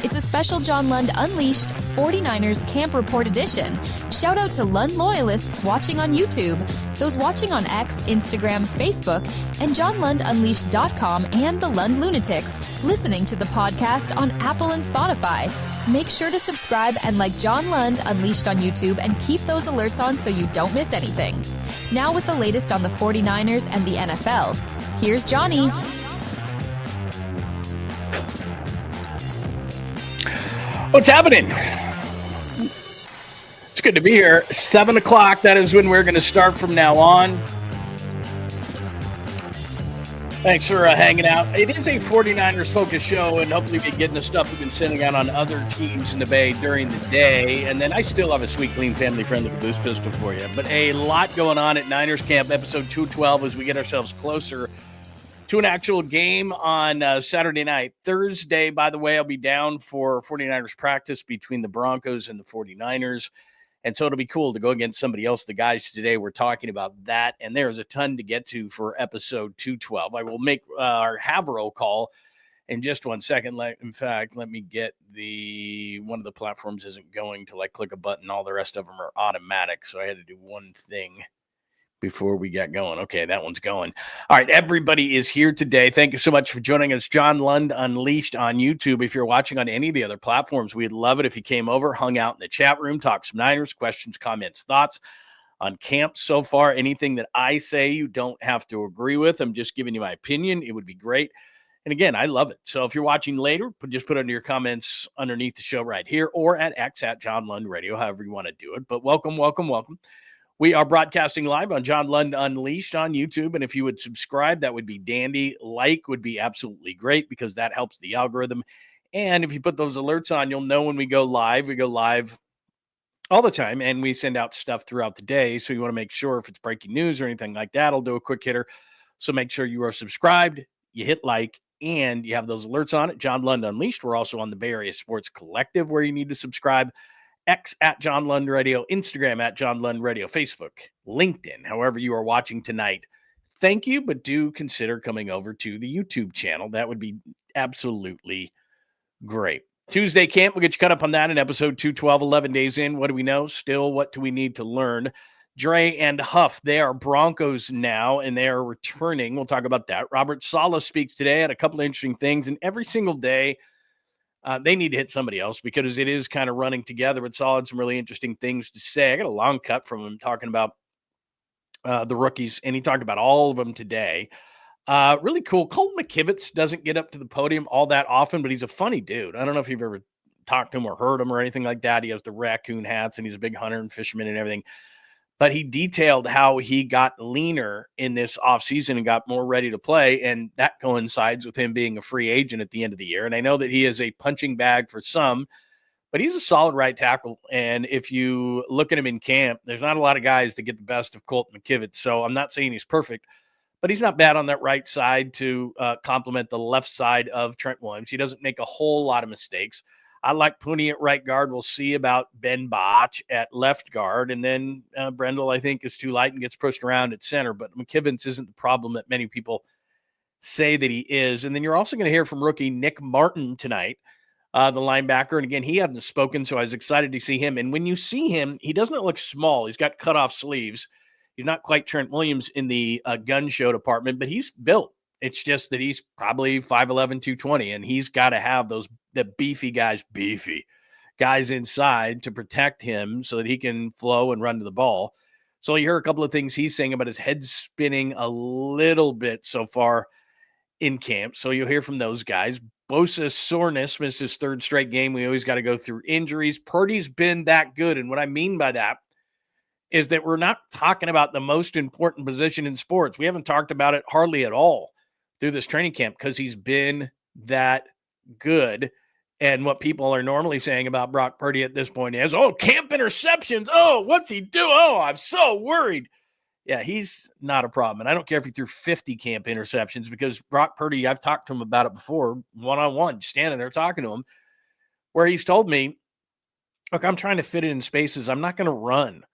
It's a special John Lund Unleashed 49ers Camp Report edition. Shout out to Lund loyalists watching on YouTube, those watching on X, Instagram, Facebook, and JohnLundUnleashed.com and the Lund Lunatics, listening to the podcast on Apple and Spotify. Make sure to subscribe and like John Lund Unleashed on YouTube and keep those alerts on so you don't miss anything. Now with the latest on the 49ers and the NFL, here's Johnny. What's happening? It's good to be here. 7 o'clock, that is when we're going to start from now on. Thanks for hanging out. It is a 49ers focused show, and hopefully we're getting the stuff we've been sending out on other teams in the Bay during the day. And then I still have a sweet, clean, family-friendly boost pistol for you. But a lot going on at Niners Camp, episode 212, as we get ourselves closer to an actual game on Saturday night. Thursday, by the way, I'll be down for 49ers practice between the Broncos and the 49ers. And so it'll be cool to go against somebody else. The guys today, we're talking about that. And there's a ton to get to for episode 212. I will make our Havro call in just 1 second. In fact, let me get one of the platforms isn't going till I click a button. All the rest of them are automatic. So I had to do one thing before we got going. Okay, that one's going. All right, everybody is here today. Thank you so much for joining us. John Lund Unleashed on YouTube. If you're watching on any of the other platforms, we'd love it if you came over, hung out in the chat room, talked some Niners, questions, comments, thoughts on camp so far. Anything that I say you don't have to agree with. I'm just giving you my opinion. It would be great. And again, I love it. So if you're watching later, just put under your comments underneath the show right here or at X at John Lund Radio, however you want to do it. But welcome, welcome, welcome. We are broadcasting live on John Lund Unleashed on YouTube, and if you would subscribe, that would be dandy. Like would be absolutely great because that helps the algorithm. And if you put those alerts on, you'll know when we go live. We go live all the time, and we send out stuff throughout the day, so you want to make sure if it's breaking news or anything like that, I'll do a quick hitter. So make sure you are subscribed, you hit like, and you have those alerts on it. John Lund Unleashed. We're also on the Bay Area Sports Collective where you need to subscribe. X at John Lund Radio, Instagram at John Lund Radio, Facebook, LinkedIn, however you are watching tonight. Thank you, but do consider coming over to the YouTube channel. That would be absolutely great. Tuesday camp, we'll get you caught up on that in episode 212, 11 days in. What do we know? Still, what do we need to learn? Dre and Huff, they are Broncos now, and they are returning. We'll talk about that. Robert Saleh speaks today, had a couple of interesting things, and every single day, they need to hit somebody else because it is kind of running together. But Saleh had some really interesting things to say. I got a long cut from him talking about the rookies, and he talked about all of them today. Really cool. Colton McKivitz doesn't get up to the podium all that often, but he's a funny dude. I don't know if you've ever talked to him or heard him or anything like that. He has the raccoon hats, and he's a big hunter and fisherman and everything. But he detailed how he got leaner in this offseason and got more ready to play, and that coincides with him being a free agent at the end of the year. And I know that he is a punching bag for some, but he's a solid right tackle. And if you look at him in camp, there's not a lot of guys that get the best of Colton McKivitz. So I'm not saying he's perfect, but he's not bad on that right side to complement the left side of Trent Williams. He doesn't make a whole lot of mistakes. I like Pooney at right guard. We'll see about Ben Botch at left guard. And then Brendel, I think, is too light and gets pushed around at center. But McKivitz isn't the problem that many people say that he is. And then you're also going to hear from rookie Nick Martin tonight, the linebacker. And again, he hadn't spoken, so I was excited to see him. And when you see him, he doesn't look small. He's got cut-off sleeves. He's not quite Trent Williams in the gun show department, but he's built. It's just that he's probably 5'11", 220, and he's got to have the beefy guys inside to protect him so that he can flow and run to the ball. So you hear a couple of things he's saying about his head spinning a little bit so far in camp. So you'll hear from those guys. Bosa's soreness missed his third straight game. We always got to go through injuries. Purdy's been that good, and what I mean by that is that we're not talking about the most important position in sports. We haven't talked about it hardly at all through this training camp because he's been that good. And what people are normally saying about Brock Purdy at this point is, oh, camp interceptions. Oh, what's he do? Oh, I'm so worried. Yeah, he's not a problem. And I don't care if he threw 50 camp interceptions because Brock Purdy, I've talked to him about it before, one-on-one, standing there talking to him, where he's told me, look, I'm trying to fit it in spaces. I'm not going to run.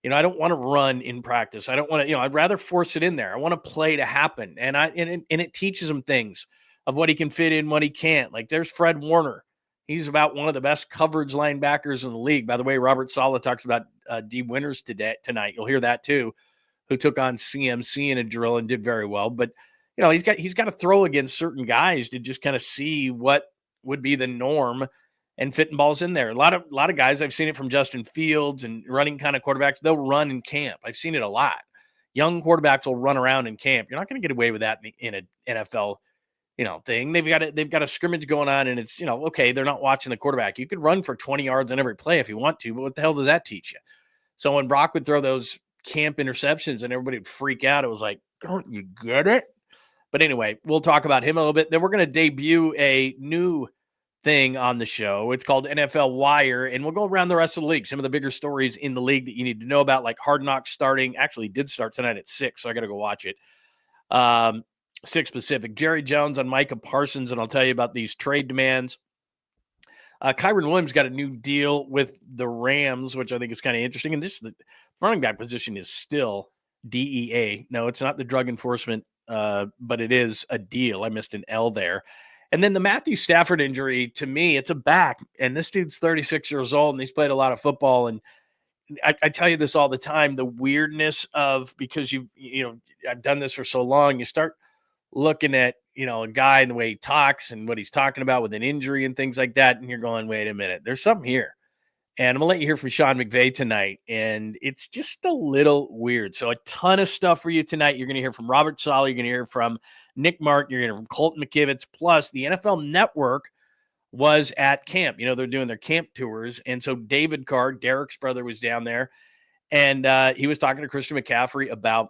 I don't want to run in practice. I don't want to, I'd rather force it in there. I want to play to happen. And it teaches him things of what he can fit in, what he can't. Like there's Fred Warner. He's about one of the best coverage linebackers in the league. By the way, Robert Saleh talks about D. Winters tonight. You'll hear that too, who took on CMC in a drill and did very well. But he's got to throw against certain guys to just kind of see what would be the norm and fitting balls in there. A lot of guys, I've seen it from Justin Fields and running kind of quarterbacks. They'll run in camp. I've seen it a lot. Young quarterbacks will run around in camp. You're not going to get away with that in an NFL thing. They've got a scrimmage going on, and it's, okay, they're not watching the quarterback. You could run for 20 yards on every play if you want to, but what the hell does that teach you? So when Brock would throw those camp interceptions and everybody would freak out, it was like, don't you get it? But anyway, we'll talk about him a little bit. Then we're going to debut a new thing on the show. It's called NFL Wire, and we'll go around the rest of the league. Some of the bigger stories in the league that you need to know about, like Hard Knocks actually did start tonight at 6, so I got to go watch it. 6 Pacific. Jerry Jones on Micah Parsons, and I'll tell you about these trade demands. Kyron Williams got a new deal with the Rams, which I think is kind of interesting. And the running back position is still DEA. No, it's not the Drug Enforcement, but it is a deal. I missed an L there. And then the Matthew Stafford injury, to me, it's a back. And this dude's 36 years old, and he's played a lot of football. And I tell you this all the time, the weirdness of, because I've done this for so long, you start looking at, a guy and the way he talks and what he's talking about with an injury and things like that. And you're going, wait a minute, there's something here. And I'm going to let you hear from Sean McVay tonight. And it's just a little weird. So a ton of stuff for you tonight. You're going to hear from Robert Saleh. You're going to hear from Nick Martin. You're going to hear from Colton McKivitz. Plus, the NFL Network was at camp. They're doing their camp tours. And so David Carr, Derek's brother, was down there. And he was talking to Christian McCaffrey about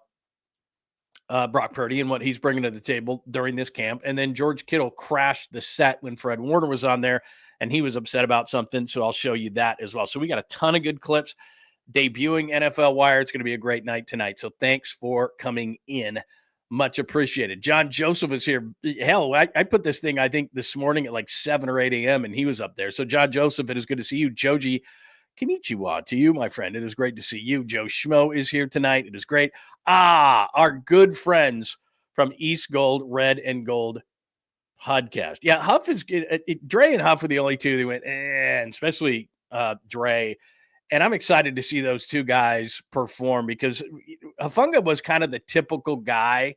Brock Purdy and what he's bringing to the table during this camp. And then George Kittle crashed the set when Fred Warner was on there, and he was upset about something. So I'll show you that as well. So we got a ton of good clips debuting NFL Wire. It's going to be a great night tonight. So thanks for coming in. Much appreciated. John Joseph is here. Hell, I put this thing, I think, this morning at like 7 or 8 a.m., and he was up there. So John Joseph, it is good to see you. Joji Konnichiwa to you, my friend. It is great to see you. Joe Schmo is here tonight. It is great. Our good friends from East Gold, Red and Gold podcast. Yeah, Huff is good. Dre and Huff were the only two that went, and especially Dre. And I'm excited to see those two guys perform, because Hufanga was kind of the typical guy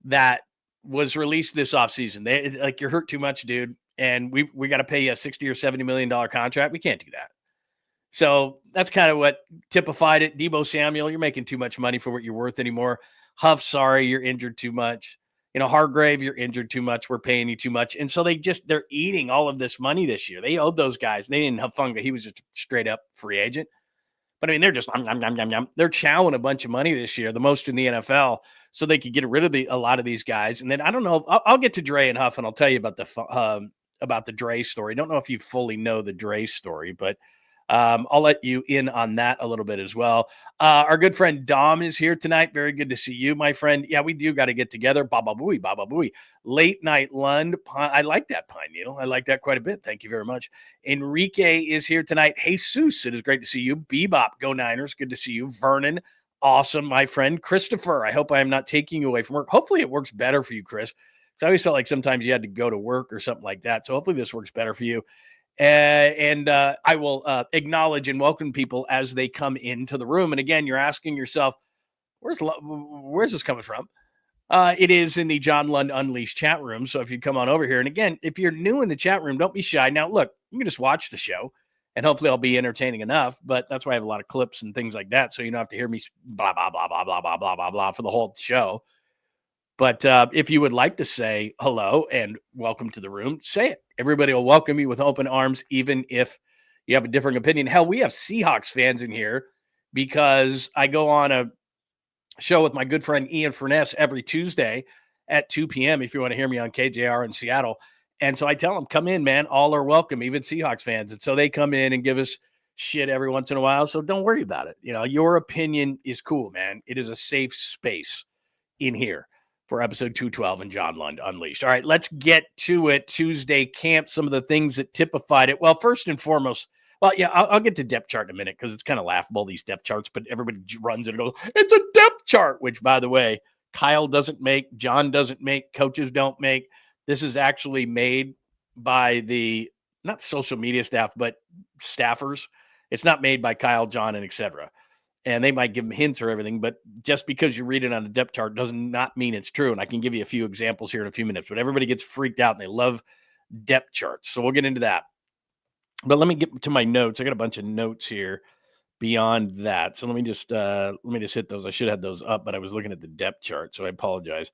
that was released this offseason. They like, you're hurt too much, dude, and we got to pay you a $60 or $70 million contract. We can't do that. So that's kind of what typified it. Deebo Samuel, you're making too much money for what you're worth anymore. Huff, sorry, you're injured too much. Hargrave, you're injured too much. We're paying you too much. And so they're eating all of this money this year. They owed those guys. They didn't have Hufanga. He was just a straight up free agent. But I mean, they're just, they're chowing a bunch of money this year, the most in the NFL, so they could get rid of a lot of these guys. And then I don't know, I'll get to Dre and Huff, and I'll tell you about the Dre story. Don't know if you fully know the Dre story, but I'll let you in on that a little bit as well. Our good friend Dom is here tonight. Very good to see you, my friend. Yeah, we do got to get together. Baba booey. Late night Lund. I like that pine needle. I like that quite a bit. Thank you very much. Enrique is here tonight. Jesus, it is great to see you. Bebop, go Niners. Good to see you. Vernon, awesome, my friend. Christopher, I hope I am not taking you away from work. Hopefully it works better for you, Chris, because I always felt like sometimes you had to go to work or something like that. So hopefully this works better for you. And I will acknowledge and welcome people as they come into the room. And again, you're asking yourself, where's this coming from? It is in the John Lund Unleashed chat room. So if you come on over here, and again, if you're new in the chat room, don't be shy. Now, look, you can just watch the show, and hopefully I'll be entertaining enough. But that's why I have a lot of clips and things like that, so you don't have to hear me blah, blah, blah, blah, blah, blah, blah, blah, blah for the whole show. But if you would like to say hello and welcome to the room, say it. Everybody will welcome you with open arms, even if you have a different opinion. Hell, we have Seahawks fans in here because I go on a show with my good friend Ian Furness every Tuesday at 2 p.m. if you want to hear me on KJR in Seattle. And so I tell them, come in, man. All are welcome, even Seahawks fans. And so they come in and give us shit every once in a while. So don't worry about it. Your opinion is cool, man. It is a safe space in here for episode 212 and John Lund Unleashed. All right, let's get to it. Tuesday camp, some of the things that typified it. Well, first and foremost, I'll get to depth chart in a minute because it's kind of laughable, these depth charts, but everybody runs it and goes, it's a depth chart, which, by the way, Kyle doesn't make, John doesn't make, coaches don't make. This is actually made by not social media staff, but staffers. It's not made by Kyle, John, and etc. And they might give them hints or everything, but just because you read it on a depth chart does not mean it's true. And I can give you a few examples here in a few minutes, but everybody gets freaked out and they love depth charts. So we'll get into that. But let me get to my notes. I got a bunch of notes here beyond that. So let me just hit those. I should have had those up, but I was looking at the depth chart, so I apologize.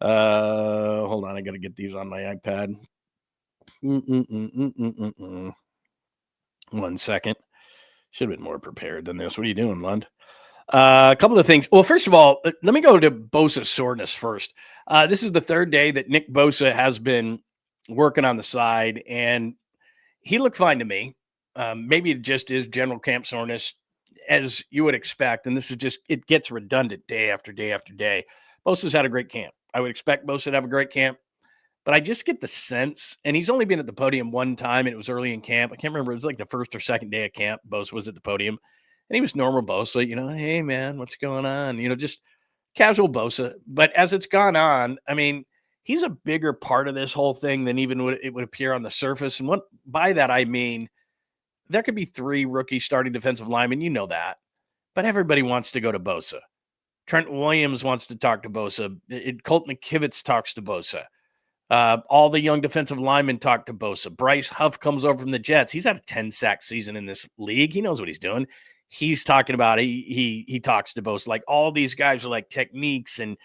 Hold on, I got to get these on my iPad. 1 second. Should have been more prepared than this. What are you doing, Lund? A couple of things. Well, first of all, let me go to Bosa's soreness first. This is the third day that Nick Bosa has been working on the side, and he looked fine to me. Maybe it just is general camp soreness, as you would expect. And this is just, it gets redundant day after day after day. Bosa's had a great camp. I would expect Bosa to have a great camp. But I just get the sense, and he's only been at the podium one time, and it was early in camp. I can't remember. It was like the first or second day of camp. Bosa was at the podium, and he was normal Bosa, hey, man, what's going on? Just casual Bosa. But as it's gone on, I mean, he's a bigger part of this whole thing than even it would appear on the surface. And by that, I mean, there could be 3 rookie starting defensive linemen. You know that. But everybody wants to go to Bosa. Trent Williams wants to talk to Bosa. 𝐬𝐻𝐫𝐤𝐻 talks to Bosa. All the young defensive linemen talk to Bosa. Bryce Huff comes over from the Jets. He's had a 10-sack season in this league. He knows what he's doing. He's talking about it. He talks to Bosa. Like, all these guys are like techniques and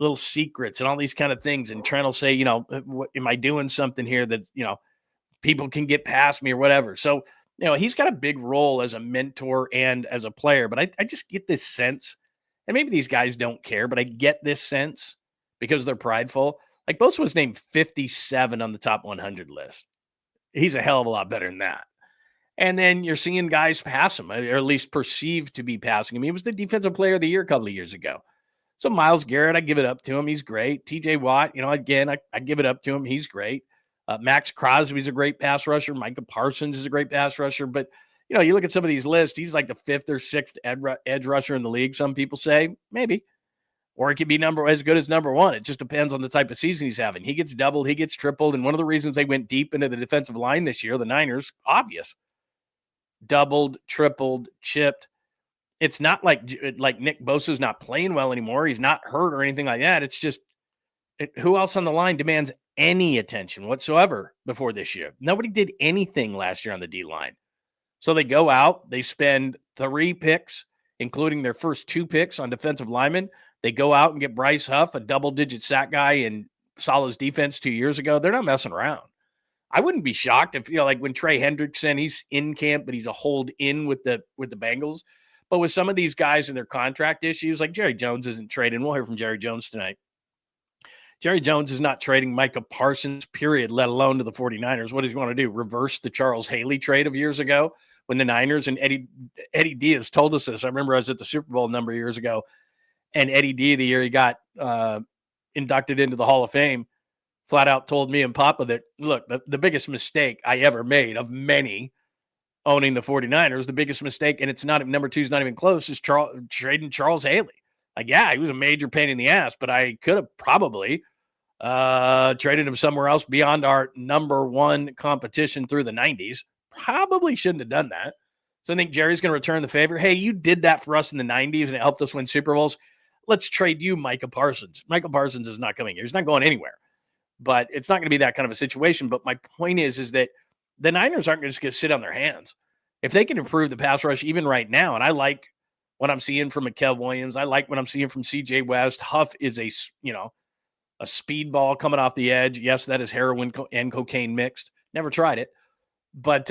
little secrets and all these kind of things. And Trent will say, am I doing something here that, people can get past me or whatever. So, he's got a big role as a mentor and as a player. But I just get this sense, and maybe these guys don't care, but I get this sense because they're prideful. Like, Bosa was named 57 on the top 100 list. He's a hell of a lot better than that. And then you're seeing guys pass him, or at least perceived to be passing him. He was the defensive player of the year a couple of years ago. So Myles Garrett, I give it up to him. He's great. TJ Watt, again, I give it up to him. He's great. Max Crosby's a great pass rusher. Micah Parsons is a great pass rusher. But, you look at some of these lists, he's like the 5th or 6th edge rusher in the league, some people say. Maybe. Or it could be as good as number 1. It just depends on the type of season he's having. He gets doubled, he gets tripled. And one of the reasons they went deep into the defensive line this year, the Niners, obvious. Doubled, tripled, chipped. It's not like Nick Bosa's not playing well anymore. He's not hurt or anything like that. It's just, who else on the line demands any attention whatsoever before this year? Nobody did anything last year on the D-line. So they go out, they spend 3 picks, including their first 2 picks on defensive linemen. They go out and get Bryce Huff, a double-digit sack guy in Saleh's defense 2 years ago. They're not messing around. I wouldn't be shocked if, like when Trey Hendrickson, he's in camp, but he's a hold in with the Bengals. But with some of these guys and their contract issues, like Jerry Jones isn't trading. We'll hear from Jerry Jones tonight. Jerry Jones is not trading Micah Parsons, period, let alone to the 49ers. What does he want to do? Reverse the Charles Haley trade of years ago when the Niners and Eddie Diaz told us this. I remember I was at the Super Bowl a number of years ago, and Eddie D, the year he got inducted into the Hall of Fame, flat out told me and Papa that, look, the biggest mistake I ever made of many owning the 49ers, the biggest mistake, and it's not, number 2 is not even close, is trading Charles Haley. Like, yeah, he was a major pain in the ass, but I could have probably traded him somewhere else beyond our number 1 competition through the 90s. Probably shouldn't have done that. So I think Jerry's going to return the favor. Hey, you did that for us in the 90s, and it helped us win Super Bowls. Let's trade you Micah Parsons. Micah Parsons is not coming here. He's not going anywhere. But it's not going to be that kind of a situation. But my point is that the Niners aren't just going to sit on their hands. If they can improve the pass rush even right now, and I like what I'm seeing from Mikael Williams, I like what I'm seeing from C.J. West. Huff is a speedball coming off the edge. Yes, that is heroin and cocaine mixed. Never tried it. But,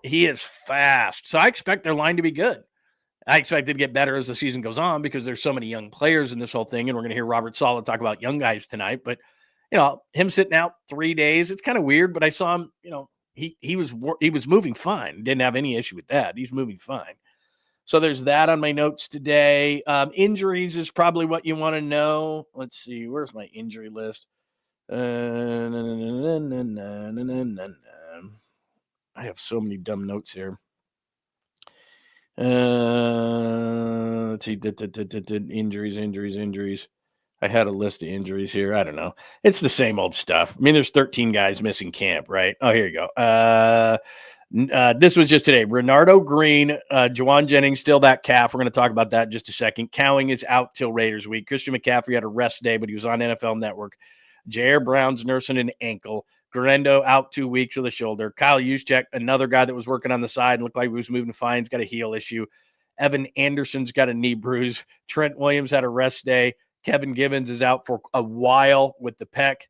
he is fast. So I expect their line to be good. I expect it to get better as the season goes on because there's so many young players in this whole thing. And we're going to hear Robert Saleh talk about young guys tonight. But, him sitting out 3 days, it's kind of weird. But I saw him, he was moving fine. Didn't have any issue with that. He's moving fine. So there's that on my notes today. Injuries is probably what you want to know. Let's see. Where's my injury list? I have so many dumb notes here. Let's see. Injuries. I had a list of injuries here. I don't know. It's the same old stuff. I mean, there's 13 guys missing camp, right? Oh, here you go. This was just today. Renardo Green, Jauan Jennings, still that calf. We're going to talk about that in just a second. 𝐽𝐿 is out till Raiders week. Christian McCaffrey had a rest day, but he was on NFL Network. Jair Brown's nursing an ankle. Guerrero out 2 weeks with a shoulder. Kyle Juszczyk, another guy that was working on the side and looked like he was moving fine, has got a heel issue. Evan Anderson's got a knee bruise. Trent Williams had a rest day. Kevin Givens is out for a while with the pec.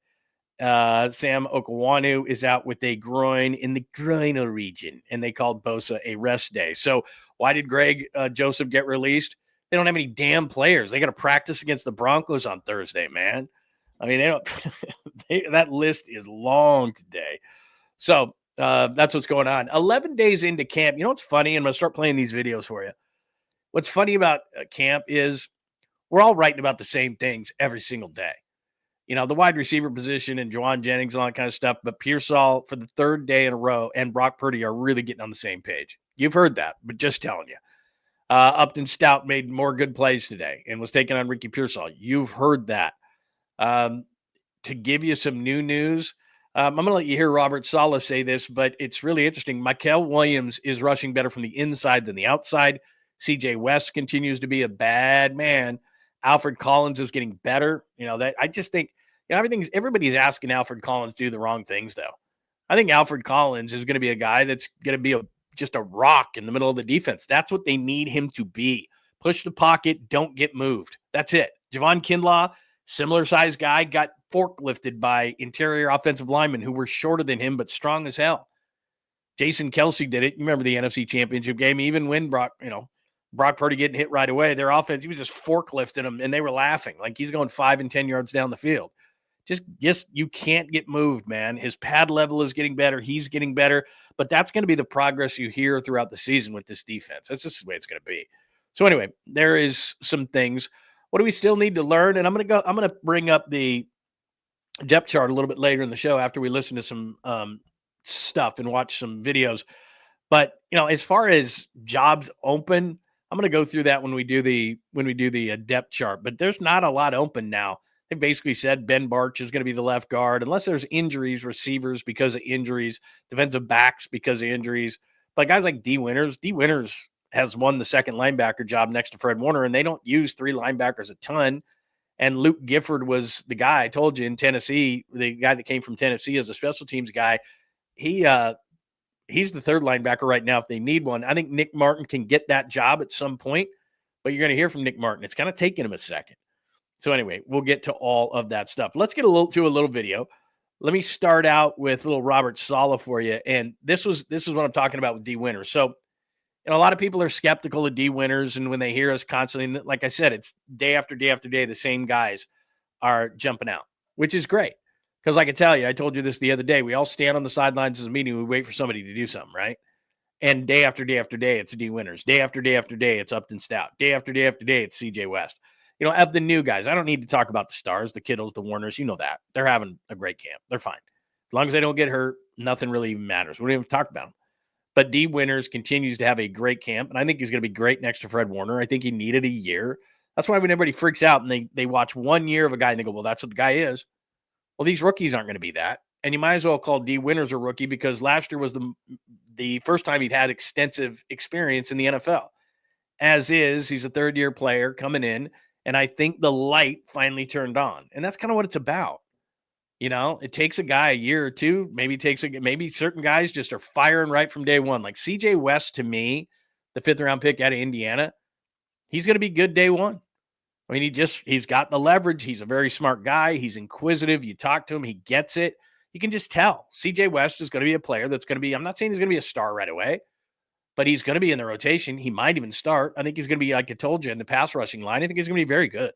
Sam Okwuonu is out with a groin in the groinal region, and they called Bosa a rest day. So why did Greg Joseph get released? They don't have any damn players. They got to practice against the Broncos on Thursday, man. I mean, they don't. That list is long today. So that's what's going on. 11 days into camp. You know what's funny? I'm going to start playing these videos for you. What's funny about camp is we're all writing about the same things every single day. You know, the wide receiver position and Jauan Jennings and all that kind of stuff. But Pearsall for the third day in a row and Brock Purdy are really getting on the same page. You've heard that, but just telling you. Upton Stout made more good plays today and was taking on Ricky Pearsall. You've heard that. To give you some new news, I'm going to let you hear Robert Saleh say this, but it's really interesting. Mykel Williams is rushing better from the inside than the outside. CJ West continues to be a bad man. Alfred Collins is getting better. You know, that I just think, you know, everybody's asking Alfred Collins to do the wrong things, though. I think Alfred Collins is going to be a guy that's going to be just a rock in the middle of the defense. That's what they need him to be. Push the pocket, don't get moved. That's it. Javon Kinlaw, similar size guy, got forklifted by interior offensive linemen who were shorter than him but strong as hell. Jason Kelce did it. You remember the NFC Championship game, even when Brock Purdy getting hit right away. Their offense, he was just forklifting him, and they were laughing like he's going 5 and 10 yards down the field. Just you can't get moved, man. His pad level is getting better. He's getting better, but that's going to be the progress you hear throughout the season with this defense. That's just the way it's going to be. So anyway, there is some things. What do we still need to learn? And I'm going to bring up the depth chart a little bit later in the show after we listen to some stuff and watch some videos. But, you know, as far as jobs open, I'm going to go through that when we do the depth chart. But there's not a lot open now. They basically said Ben Barch is going to be the left guard unless there's injuries, receivers because of injuries, defensive backs because of injuries. But guys like D. Winters has won the second linebacker job next to Fred Warner, and they don't use 3 linebackers a ton. And Luke Gifford was the guy I told you in Tennessee, the guy that came from Tennessee as a special teams guy. He's the third linebacker right now if they need one. I think Nick Martin can get that job at some point, but you're going to hear from Nick Martin. It's kind of taking him a second. So anyway, we'll get to all of that stuff. Let's get a little video. Let me start out with little Robert Saleh for you. And this is what I'm talking about with D. Winters. So, you know, a lot of people are skeptical of D. Winters, and when they hear us constantly, like I said, it's day after day after day, the same guys are jumping out, which is great. Because I can tell you, I told you this the other day, we all stand on the sidelines of a meeting, we wait for somebody to do something, right? And day after day after day, it's D. Winters. Day after day after day, it's Upton Stout. Day after day after day, it's CJ West. You know, of the new guys, I don't need to talk about the stars, the Kittles, the Warners. You know that. They're having a great camp. They're fine. As long as they don't get hurt, nothing really even matters. We don't even talk about them. But D. Winters continues to have a great camp, and I think he's going to be great next to Fred Warner. I think he needed a year. That's why when everybody freaks out and they watch 1 year of a guy and they go, well, that's what the guy is. Well, these rookies aren't going to be that. And you might as well call D. Winters a rookie because last year was the first time he'd had extensive experience in the NFL. As is, he's a third-year player coming in, and I think the light finally turned on. And that's kind of what it's about. You know, it takes a guy a year or two. Maybe certain guys just are firing right from day one. Like CJ West, to me, the 5th-round pick out of Indiana, he's going to be good day one. I mean, he's got the leverage. He's a very smart guy. He's inquisitive. You talk to him, he gets it. You can just tell. CJ West is going to be a player that's going to be, I'm not saying he's going to be a star right away, but he's going to be in the rotation. He might even start. I think he's going to be, like I told you, in the pass rushing line. I think he's going to be very good.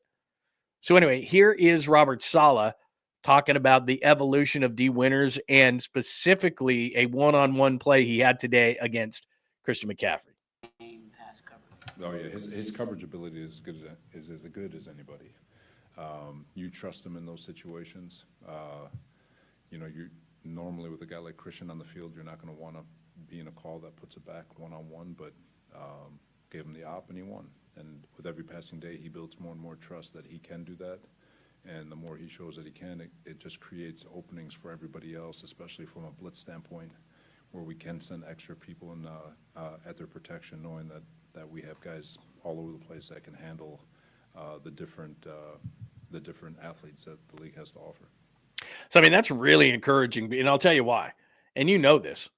So anyway, here is Robert Saleh talking about the evolution of D. Winters and specifically a one-on-one play he had today against Christian McCaffrey. Oh yeah, his coverage ability is as good as anybody. You trust him in those situations. You know, you normally with a guy like Christian on the field, you're not going to want to be in a call that puts it back one-on-one, but gave him the op and he won. And with every passing day, he builds more and more trust that he can do that. And the more he shows that he can, it just creates openings for everybody else, especially from a blitz standpoint, where we can send extra people in at their protection, knowing that we have guys all over the place that can handle the different athletes that the league has to offer. So, I mean, that's really encouraging, and I'll tell you why. And you know this.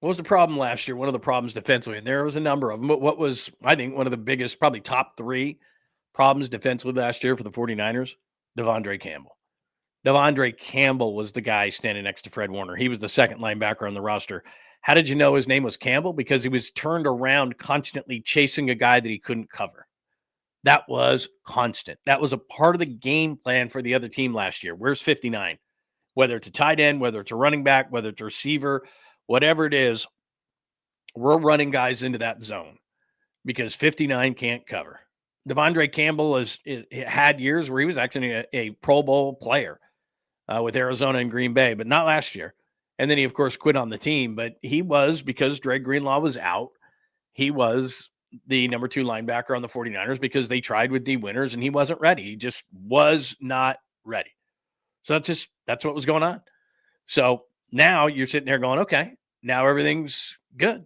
What was the problem last year? One of the problems defensively, and there was a number of them, but what was, I think, one of the biggest, probably top 3 problems defensively last year for the 49ers? Devondre Campbell. Devondre Campbell was the guy standing next to Fred Warner. He was the second linebacker on the roster. How did you know his name was Campbell? Because he was turned around constantly chasing a guy that he couldn't cover. That was constant. That was a part of the game plan for the other team last year. Where's 59? Whether it's a tight end, whether it's a running back, whether it's a receiver, whatever it is, we're running guys into that zone because 59 can't cover. Devondre Campbell had years where he was actually a Pro Bowl player with Arizona and Green Bay, but not last year. And then he, of course, quit on the team. But he was, because Dre Greenlaw was out, he was the number 2 linebacker on the 49ers because they tried with D. Winters, and he wasn't ready. He just was not ready. So that's what was going on. So now you're sitting there going, okay, now everything's good.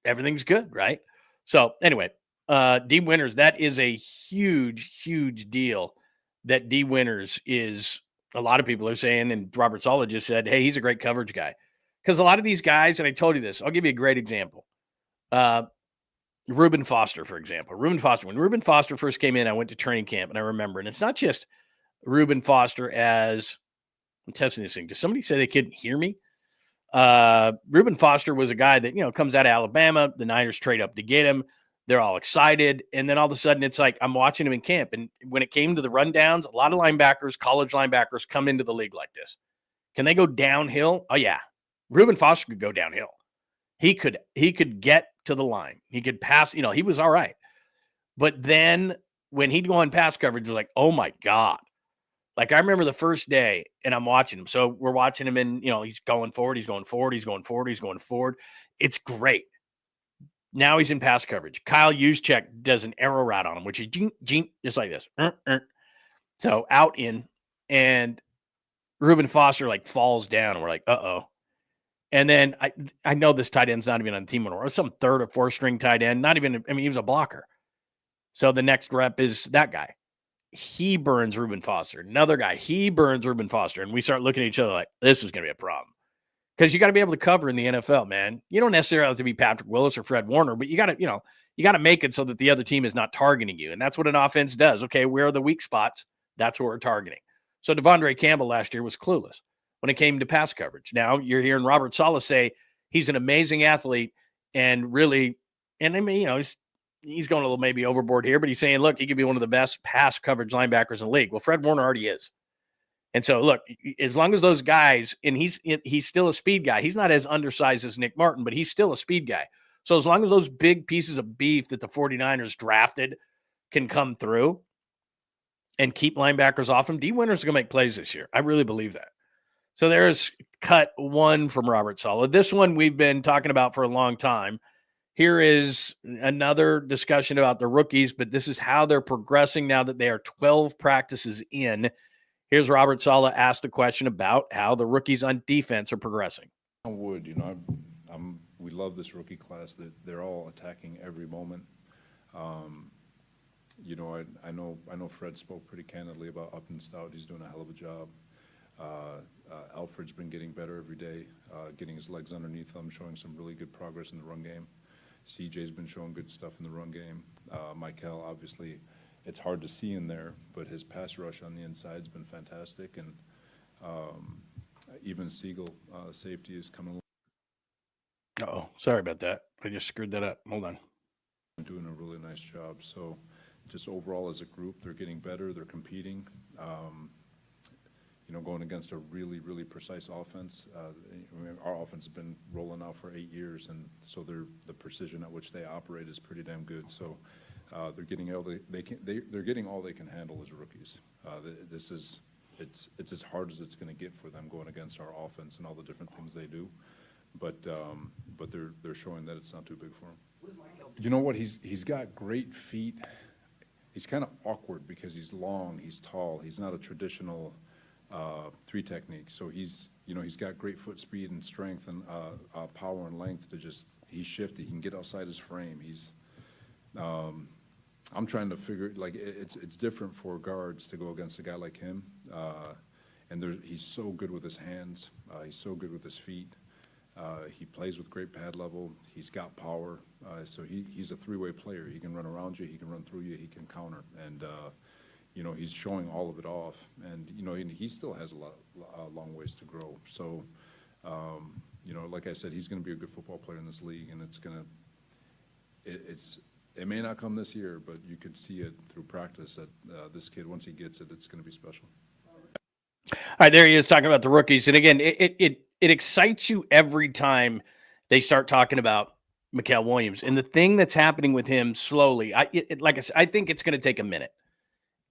Everything's good, right? So anyway, D. Winters, that is a huge, huge deal that D. Winters is, a lot of people are saying, and Robert Saleh just said, hey, he's a great coverage guy. Because a lot of these guys, and I told you this, I'll give you a great example. Reuben Foster, for example. Reuben Foster, when Reuben Foster first came in, I went to training camp, and I remember, and it's not just Reuben Foster as, I'm testing this thing. Does somebody say they couldn't hear me? Reuben Foster was a guy that, comes out of Alabama. The Niners trade up to get him. They're all excited. And then all of a sudden it's like, I'm watching him in camp. And when it came to the rundowns, a lot of linebackers, college linebackers come into the league like this. Can they go downhill? Oh yeah. Reuben Foster could go downhill. He could get to the line. He could pass, he was all right. But then when he'd go on pass coverage, it was like, oh my God. Like I remember the first day and I'm watching him. So we're watching him and, he's going forward, he's going forward, he's going forward, he's going forward. It's great. Now he's in pass coverage. 𝐃𝐨𝐬''𝐵 does an arrow route on him, which is just like this. So out in, and Reuben Foster like falls down and we're like, uh-oh. And then I know this tight end's not even on the team anymore. It was some 3rd or 4th string tight end. Not even, he was a blocker. So the next rep is that guy. He burns Reuben Foster. Another guy, he burns Reuben Foster. And we start looking at each other like, this is going to be a problem. Because you got to be able to cover in the NFL, man. You don't necessarily have to be Patrick Willis or Fred Warner, but you got to make it so that the other team is not targeting you. And that's what an offense does. Okay, where are the weak spots? That's what we're targeting. So Devondre Campbell last year was clueless when it came to pass coverage. Now you're hearing Robert Saleh say he's an amazing athlete and really, and I mean, he's going a little maybe overboard here, but he's saying, look, he could be one of the best pass coverage linebackers in the league. Well, Fred Warner already is. And so, look, as long as those guys, and he's still a speed guy. He's not as undersized as Nick Martin, but he's still a speed guy. So as long as those big pieces of beef that the 49ers drafted can come through and keep linebackers off him, D. Winters is going to make plays this year. I really believe that. So there's cut 1 from Robert Saleh. This one we've been talking about for a long time. Here is another discussion about the rookies, but this is how they're progressing now that they are 12 practices in. Here's Robert Saleh asked a question about how the rookies on defense are progressing. I would, we love this rookie class. That they're all attacking every moment. I know Fred spoke pretty candidly about up and stout. He's doing a hell of a job. Alfred's been getting better every day, getting his legs underneath him, showing some really good progress in the run game. CJ's been showing good stuff in the run game. Michael, obviously, it's hard to see in there, but his pass rush on the inside has been fantastic. And even Siegel, safety, is coming along. Uh-oh, sorry about that. I just screwed that up. Hold on. Doing a really nice job. So just overall as a group, they're getting better. They're competing. Going against a really, really precise offense. Our offense has been rolling out for 8 years, and so the precision at which they operate is pretty damn good. So they're getting all they're getting all they can handle as rookies. It's as hard as it's going to get for them going against our offense and all the different things they do, but they're showing that it's not too big for them. You know what? He's got great feet. he's kind of awkward because he's long, he's tall, he's not a traditional 3 technique. So he's got great foot speed and strength and power and length to he's shifty. He can get outside his frame. I'm trying to figure, like, it's different for guards to go against a guy like him. And he's so good with his hands. He's so good with his feet. He plays with great pad level. He's got power. So he's a 3-way player. He can run around you. He can run through you. He can counter. And, he's showing all of it off. And, he still has a long ways to grow. So, like I said, he's going to be a good football player in this league. And it may not come this year, but you could see it through practice that this kid, once he gets it, it's going to be special. All right, there he is talking about the rookies. And again, it excites you every time they start talking about Mykel Williams. And the thing that's happening with him slowly, like I said, I think it's going to take a minute.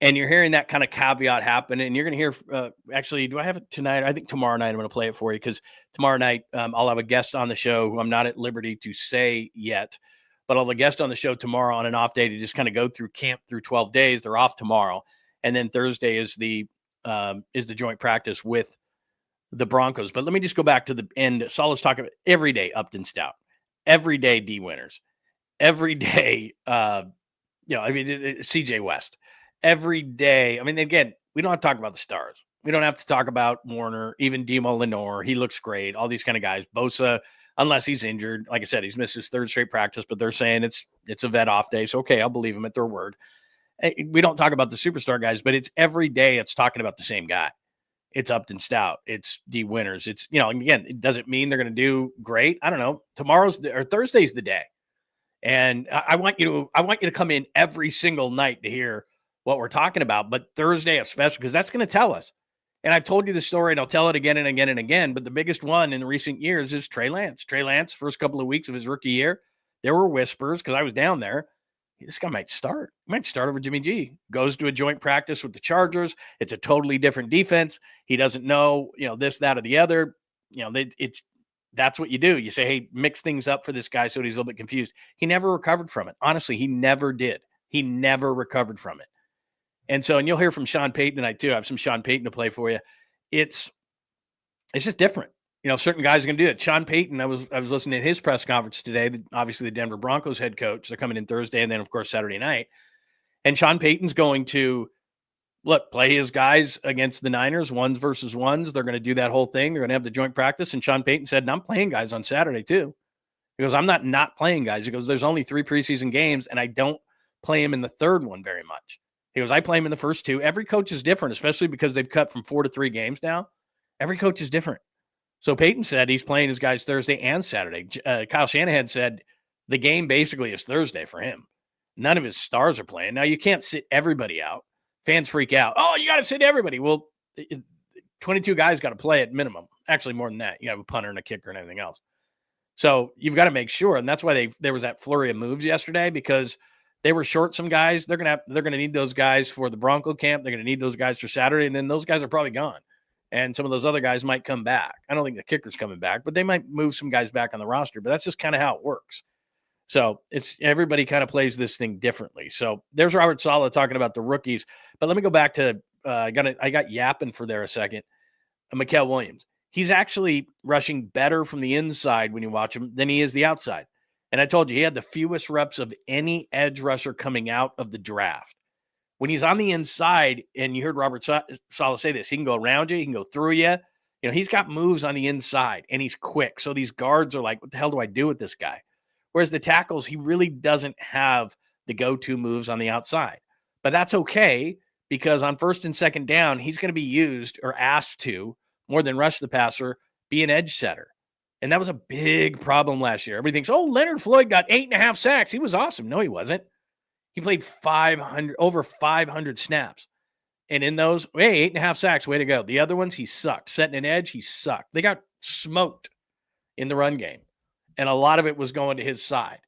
And you're hearing that kind of caveat happen. And you're going to hear, actually, do I have it tonight? I think tomorrow night I'm going to play it for you, because tomorrow night I'll have a guest on the show who I'm not at liberty to say yet. But I'll have a guest on the show tomorrow on an off day to just kind of go through camp through 12 days. They're off tomorrow. And then Thursday is the joint practice with the Broncos. But let me just go back to the end. Saleh's talking about every day Upton Stout, every day D Winters, every day, CJ West, every day. I mean, again, we don't have to talk about the stars. We don't have to talk about Warner, even Demo Lenore. He looks great. All these kind of guys. Bosa, unless he's injured. Like I said, he's missed his 3rd straight practice, but they're saying it's a vet off day. So, okay, I'll believe them at their word. We don't talk about the superstar guys, but it's every day it's talking about the same guy. It's Upton Stout. It's D Winters. It's, again, it doesn't mean they're going to do great. I don't know. Thursday's the day. And I want you to come in every single night to hear what we're talking about, but Thursday especially, because that's going to tell us. And I've told you the story, and I'll tell it again and again and again, but the biggest one in recent years is Trey Lance. Trey Lance, first couple of weeks of his rookie year, there were whispers, because I was down there, this guy might start. He might start over Jimmy G. Goes to a joint practice with the Chargers. It's a totally different defense. He doesn't know, this, that, or the other. That's what you do. You say, hey, mix things up for this guy so he's a little bit confused. He never recovered from it. Honestly, he never did. He never recovered from it. And you'll hear from Sean Payton tonight too. I have some Sean Payton to play for you. It's just different. Certain guys are going to do it. Sean Payton, I was listening to his press conference today. Obviously, the Denver Broncos head coach. They're coming in Thursday, and then of course Saturday night. And Sean Payton's going to play his guys against the Niners, 1s versus 1s. They're going to do that whole thing. They're going to have the joint practice. And Sean Payton said, and I'm playing guys on Saturday too. He goes, I'm not playing guys. He goes, there's only 3 preseason games, and I don't play him in the 3rd one very much. He goes, I play him in the first 2. Every coach is different, especially because they've cut from 4 to 3 games now. Every coach is different. So Payton said he's playing his guys Thursday and Saturday. Kyle Shanahan said the game basically is Thursday for him. None of his stars are playing. Now, you can't sit everybody out. Fans freak out. Oh, you got to sit everybody. Well, 22 guys got to play at minimum. Actually, more than that. You have a punter and a kicker and everything else. So you've got to make sure. And that's why there was that flurry of moves yesterday, because they were short some guys. They're going to need those guys for the Bronco camp. They're going to need those guys for Saturday. And then those guys are probably gone. And some of those other guys might come back. I don't think the kicker's coming back, but they might move some guys back on the roster. But that's just kind of how it works. So everybody kind of plays this thing differently. So there's Robert Saleh talking about the rookies. But let me go back to I got yapping for there a second. Mykel Williams. He's actually rushing better from the inside when you watch him than he is the outside. And I told you, he had the fewest reps of any edge rusher coming out of the draft. When he's on the inside, and you heard Robert Saleh say this, he can go around you, he can go through you. He's got moves on the inside, and he's quick. So these guards are like, what the hell do I do with this guy? Whereas the tackles, he really doesn't have the go-to moves on the outside. But that's okay, because on 1st and 2nd down, he's going to be used or asked to, more than rush the passer, be an edge setter. And that was a big problem last year. Everybody thinks, Leonard Floyd got 8.5 sacks. He was awesome. No, he wasn't. He played over 500 snaps. And in those, 8.5 sacks, way to go. The other ones, he sucked. Setting an edge, he sucked. They got smoked in the run game. And a lot of it was going to his side.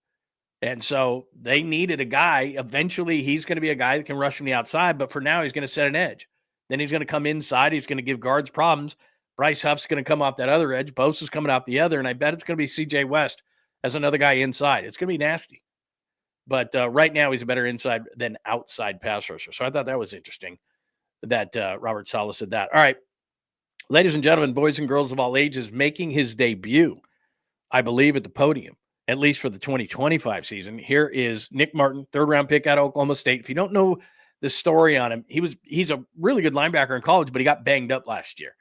And so they needed a guy. Eventually, he's going to be a guy that can rush from the outside. But for now, he's going to set an edge. Then he's going to come inside. He's going to give guards problems. Bryce Huff's going to come off that other edge. Bosa's coming off the other. And I bet it's going to be CJ West as another guy inside. It's going to be nasty. But right now, he's a better inside than outside pass rusher. So I thought that was interesting that Robert Saleh said that. All right. Ladies and gentlemen, boys and girls of all ages, making his debut, I believe, at the podium, at least for the 2025 season. Here is Nick Martin, third-round pick out of Oklahoma State. If you don't know the story on him, he's a really good linebacker in college, but he got banged up last year.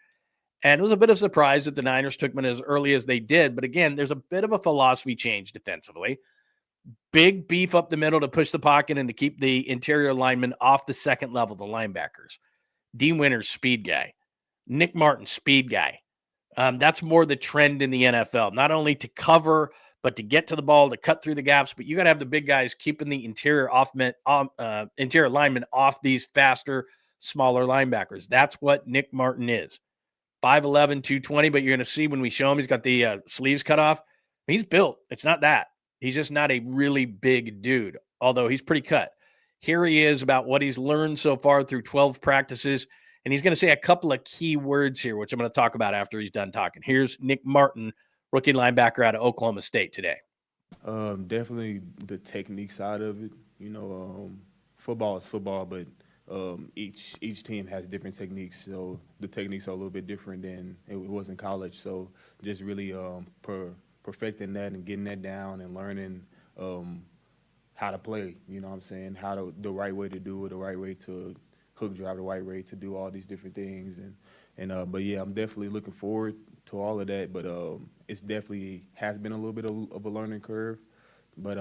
And it was a bit of a surprise that the Niners took him as early as they did. But again, there's a bit of a philosophy change defensively. Big beef up the middle to push the pocket and to keep the interior linemen off the second level, the linebackers. D. Winters, speed guy. Nick Martin, speed guy. That's more the trend in the NFL. Not only to cover, but to get to the ball, to cut through the gaps. But you got to have the big guys keeping the interior linemen off these faster, smaller linebackers. That's what Nick Martin is. 5'11", 220, but you're going to see when we show him, he's got the sleeves cut off. He's built. It's not that. He's just not a really big dude, although he's pretty cut. Here he is about what he's learned so far through 12 practices. And he's going to say a couple of key words here, which I'm going to talk about after he's done talking. Here's Nick Martin, rookie linebacker out of Oklahoma State today. Definitely the technique side of it. Football is football, but each team has different techniques. So the techniques are a little bit different than it was in college. So just really perfecting that and getting that down and learning how to play. You know what I'm saying? The right way to do it, the right way to hook drive, the right way to do all these different things. But yeah, I'm definitely looking forward to all of that. But it's definitely has been a little bit of a learning curve. But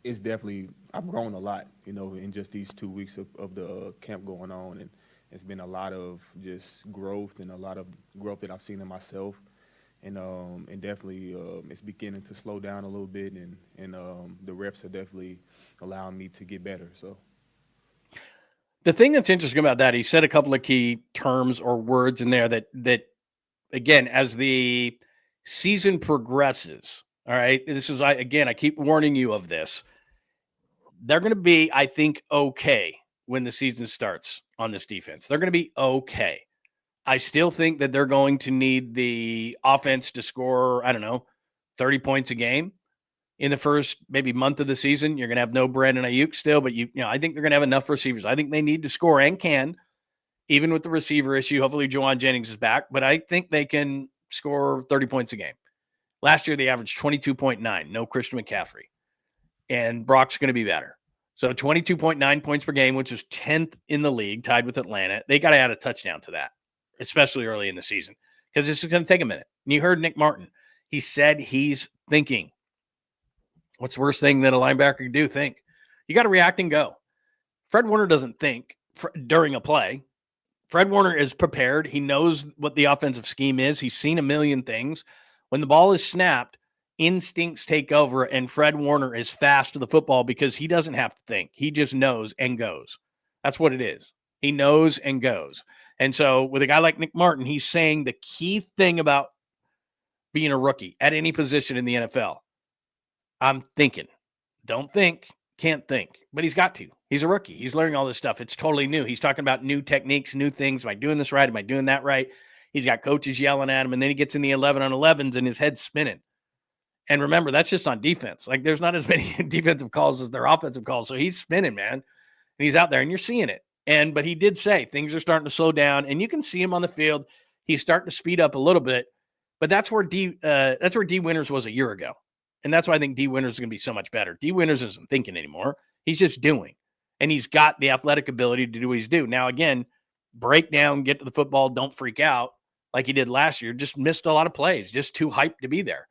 it's definitely, I've grown a lot, in just these 2 weeks of the camp going on. And it's been a lot of just growth and a lot of growth that I've seen in myself. And definitely it's beginning to slow down a little bit. And the reps are definitely allowing me to get better. So. The thing that's interesting about that, he said a couple of key terms or words in there that again, as the season progresses, all right, I keep warning you of this. They're going to be, I think, okay when the season starts on this defense. They're going to be okay. I still think that they're going to need the offense to score, 30 points a game. In the first maybe month of the season, you're going to have no Brandon Ayuk still, but I think they're going to have enough receivers. I think they need to score and can, even with the receiver issue. Hopefully, Juwan Jennings is back, but I think they can score 30 points a game. Last year, they averaged 22.9, no Christian McCaffrey, and Brock's going to be better. So 22.9 points per game, which is 10th in the league, tied with Atlanta. They got to add a touchdown to that, especially early in the season, because this is going to take a minute. And you heard Nick Martin. He said he's thinking. What's the worst thing that a linebacker can do? Think. You got to react and go. Fred Warner doesn't think during a play. Fred Warner is prepared. He knows what the offensive scheme is. He's seen a million things. When the ball is snapped, instincts take over, and Fred Warner is fast to the football because he doesn't have to think. He just knows and goes. That's what it is. He knows and goes. And so with a guy like Nick Martin, he's saying the key thing about being a rookie at any position in the NFL. I'm thinking. Don't think, can't think. But he's got to. He's a rookie. He's learning all this stuff. It's totally new. He's talking about new techniques, new things. Am I doing this right? Am I doing that right? He's got coaches yelling at him, and then he gets in the 11-on-11s, and his head's spinning. And remember, that's just on defense. Like, there's not as many defensive calls as there are offensive calls. So he's spinning, man. And he's out there, and you're seeing it. But he did say things are starting to slow down, and you can see him on the field. He's starting to speed up a little bit. But that's where D. Winters was a year ago. And that's why I think D. Winters is going to be so much better. D. Winters isn't thinking anymore. He's just doing. And he's got the athletic ability to do what he's doing. Now, again, break down, get to the football, don't freak out like he did last year. Just missed a lot of plays, just too hyped to be there.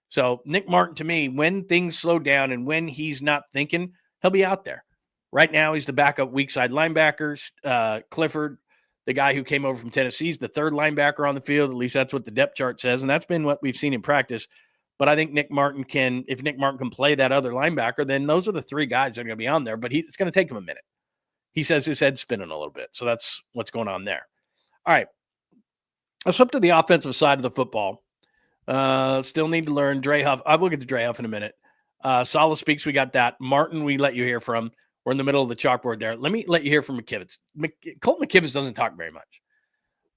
So Nick Martin, to me, when things slow down and when he's not thinking, he'll be out there. Right now, he's the backup weak side linebackers. Clifford, the guy who came over from Tennessee, is the third linebacker on the field. At least that's what the depth chart says. And that's been what we've seen in practice. But I think if Nick Martin can play that other linebacker, then those are the three guys that are going to be on there. But it's going to take him a minute. He says his head's spinning a little bit. So that's what's going on there. All right. Let's flip to the offensive side of the football. Still need to learn. Dre Huff. I will get to Dre Huff in a minute. Saleh speaks. We got that. Martin, we let you hear from. We're in the middle of the chalkboard there. Let me let you hear from McKivitz. Colt McKivitz doesn't talk very much.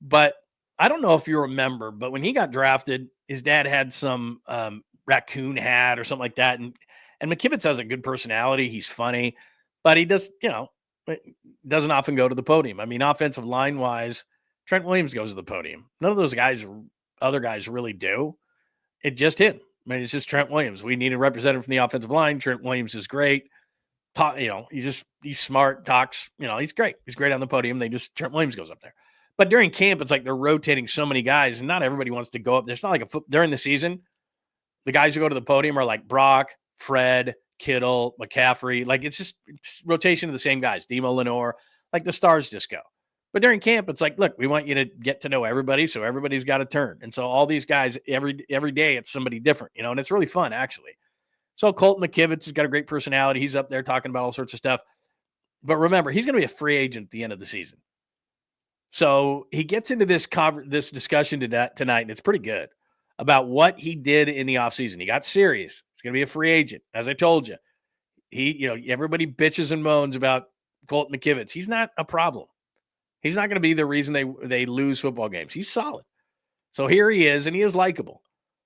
But I don't know if you remember, but when he got drafted, his dad had some raccoon hat or something like that. And McKivitz has a good personality. He's funny, but he does, doesn't often go to the podium. I mean, offensive line wise, Trent Williams goes to the podium. None of those guys, other guys really do. It just him. I mean, it's just Trent Williams. We need a representative from the offensive line. Trent Williams is great. He's smart, talks, he's great. He's great on the podium. Trent Williams goes up there. But during camp, it's like they're rotating so many guys, and not everybody wants to go up. There's not like during the season, the guys who go to the podium are like Brock, Fred, Kittle, McCaffrey. Like it's rotation of the same guys. Demo Lenore, like the stars just go. But during camp, it's like, look, we want you to get to know everybody, so everybody's got a turn. And so all these guys, every day, it's somebody different, and it's really fun, actually. So Colt McKivitz has got a great personality. He's up there talking about all sorts of stuff. But remember, he's going to be a free agent at the end of the season. So he gets into this discussion tonight, and it's pretty good, about what he did in the offseason. He got serious. He's going to be a free agent, as I told you. Everybody bitches and moans about Colt McKivitz. He's not a problem. He's not going to be the reason they lose football games. He's solid. So here he is, and he is likable.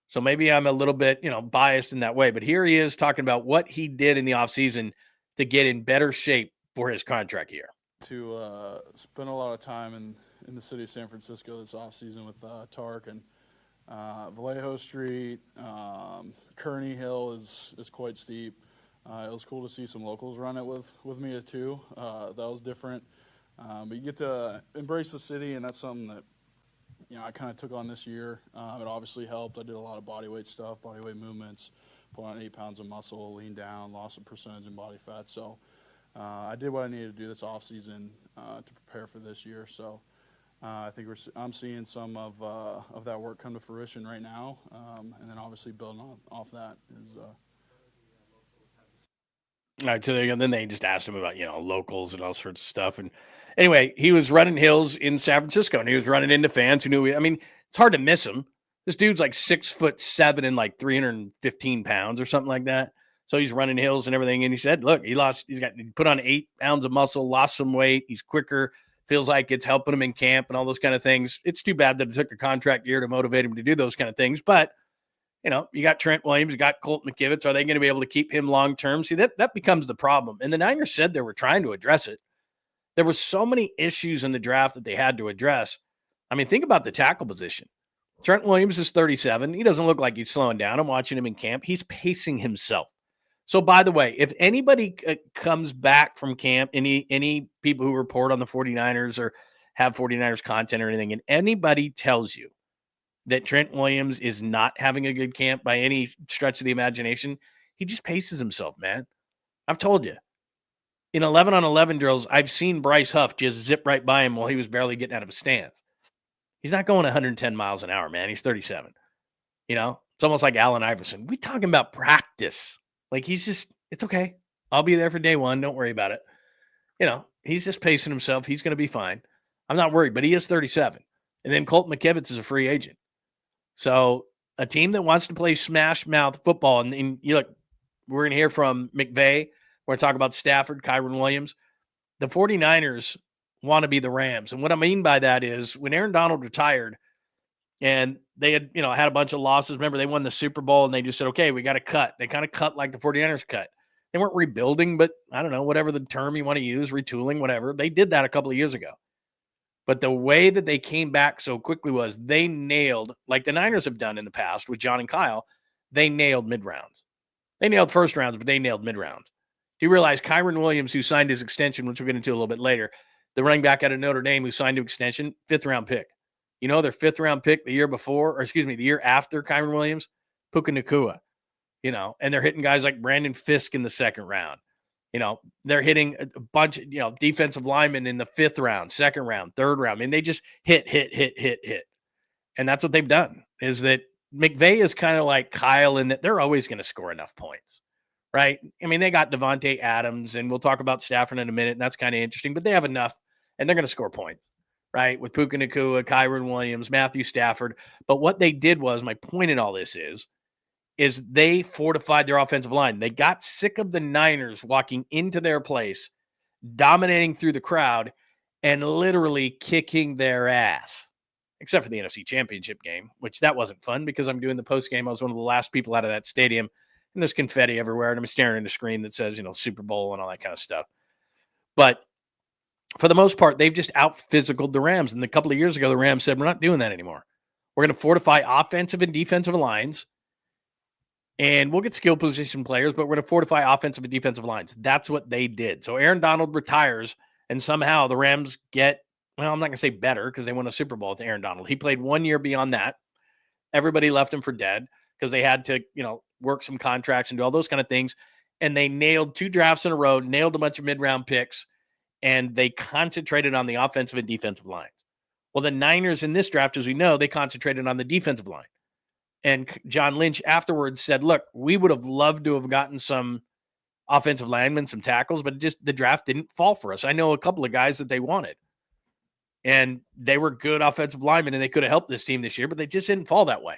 So maybe I'm a little bit, biased in that way. But here he is talking about what he did in the offseason to get in better shape for his contract year. To spend a lot of time in the city of San Francisco this offseason with Tark and Vallejo Street. Kearney Hill is quite steep. It was cool to see some locals run it with me too. That was different. But you get to embrace the city, and that's something that I kind of took on this year. It obviously helped. I did a lot of bodyweight stuff, bodyweight movements, put on 8 pounds of muscle, leaned down, lost some percentage in body fat. So I did what I needed to do this offseason to prepare for this year. So I think I'm seeing some of that work come to fruition right now, and then obviously building off that is. All right, so then they just asked him about locals and all sorts of stuff. And anyway, he was running hills in San Francisco, and he was running into fans who knew. It's hard to miss him. This dude's like 6'7" and like 315 pounds or something like that. So he's running hills and everything. And he said, look, he put on 8 pounds of muscle, lost some weight. He's quicker. Feels like it's helping him in camp and all those kind of things. It's too bad that it took a contract year to motivate him to do those kind of things. But, you got Trent Williams, you got Colt McKivitz. Are they going to be able to keep him long-term? See, that becomes the problem. And the Niners said they were trying to address it. There were so many issues in the draft that they had to address. Think about the tackle position. Trent Williams is 37. He doesn't look like he's slowing down. I'm watching him in camp. He's pacing himself. So, by the way, if anybody comes back from camp, any people who report on the 49ers or have 49ers content or anything, and anybody tells you that Trent Williams is not having a good camp by any stretch of the imagination, he just paces himself, man. I've told you. In 11-on-11 drills, I've seen Bryce Huff just zip right by him while he was barely getting out of his stance. He's not going 110 miles an hour, man. He's 37. It's almost like Allen Iverson. We talking about practice. Like it's okay. I'll be there for day one. Don't worry about it. He's just pacing himself. He's going to be fine. I'm not worried, but he is 37. And then Colt McKivitz is a free agent. So a team that wants to play smash mouth football, and we're going to hear from McVay. We're going to talk about Stafford, Kyren Williams. The 49ers want to be the Rams. And what I mean by that is when Aaron Donald retired and they had, had a bunch of losses. Remember, they won the Super Bowl and they just said, okay, we got to cut. They kind of cut like the 49ers cut. They weren't rebuilding, but I don't know, whatever the term you want to use, retooling, whatever. They did that a couple of years ago. But the way that they came back so quickly was they nailed, like the Niners have done in the past with John and Kyle, they nailed mid-rounds. They nailed first rounds, but they nailed mid-rounds. Do you realize Kyren Williams, who signed his extension, which we'll get into a little bit later, the running back out of Notre Dame who signed an extension, 5th-round pick. Their 5th-round pick the year after Kyren Williams, Puka Nacua. And they're hitting guys like Brandon Fisk in the 2nd round. They're hitting a bunch of, defensive linemen in the 5th round, 2nd round, 3rd round. They just hit. And that's what they've done, is that McVay is kind of like Kyle in that they're always going to score enough points, right? They got Devontae Adams, and we'll talk about Stafford in a minute, and that's kind of interesting, but they have enough, and they're going to score points, right? With Puka Nacua, Kyren Williams, Matthew Stafford. But what they did was, my point in all this is they fortified their offensive line. They got sick of the Niners walking into their place, dominating through the crowd, and literally kicking their ass, except for the NFC Championship game, which that wasn't fun because I'm doing the post game. I was one of the last people out of that stadium, and there's confetti everywhere, and I'm staring at a screen that says, Super Bowl and all that kind of stuff. But for the most part, they've just out-physicaled the Rams. And a couple of years ago, the Rams said, we're not doing that anymore. We're going to fortify offensive and defensive lines, and we'll get skill position players, but we're going to fortify offensive and defensive lines. That's what they did. So Aaron Donald retires, and somehow the Rams get, well, I'm not going to say better because they won a Super Bowl with Aaron Donald. He played 1 year beyond that. Everybody left him for dead because they had to, work some contracts and do all those kind of things. And they nailed 2 drafts in a row, nailed a bunch of mid-round picks, and they concentrated on the offensive and defensive lines. Well, the Niners in this draft, as we know, they concentrated on the defensive line. And John Lynch afterwards said, look, we would have loved to have gotten some offensive linemen, some tackles, but the draft didn't fall for us. I know a couple of guys that they wanted. And they were good offensive linemen, and they could have helped this team this year, but they just didn't fall that way.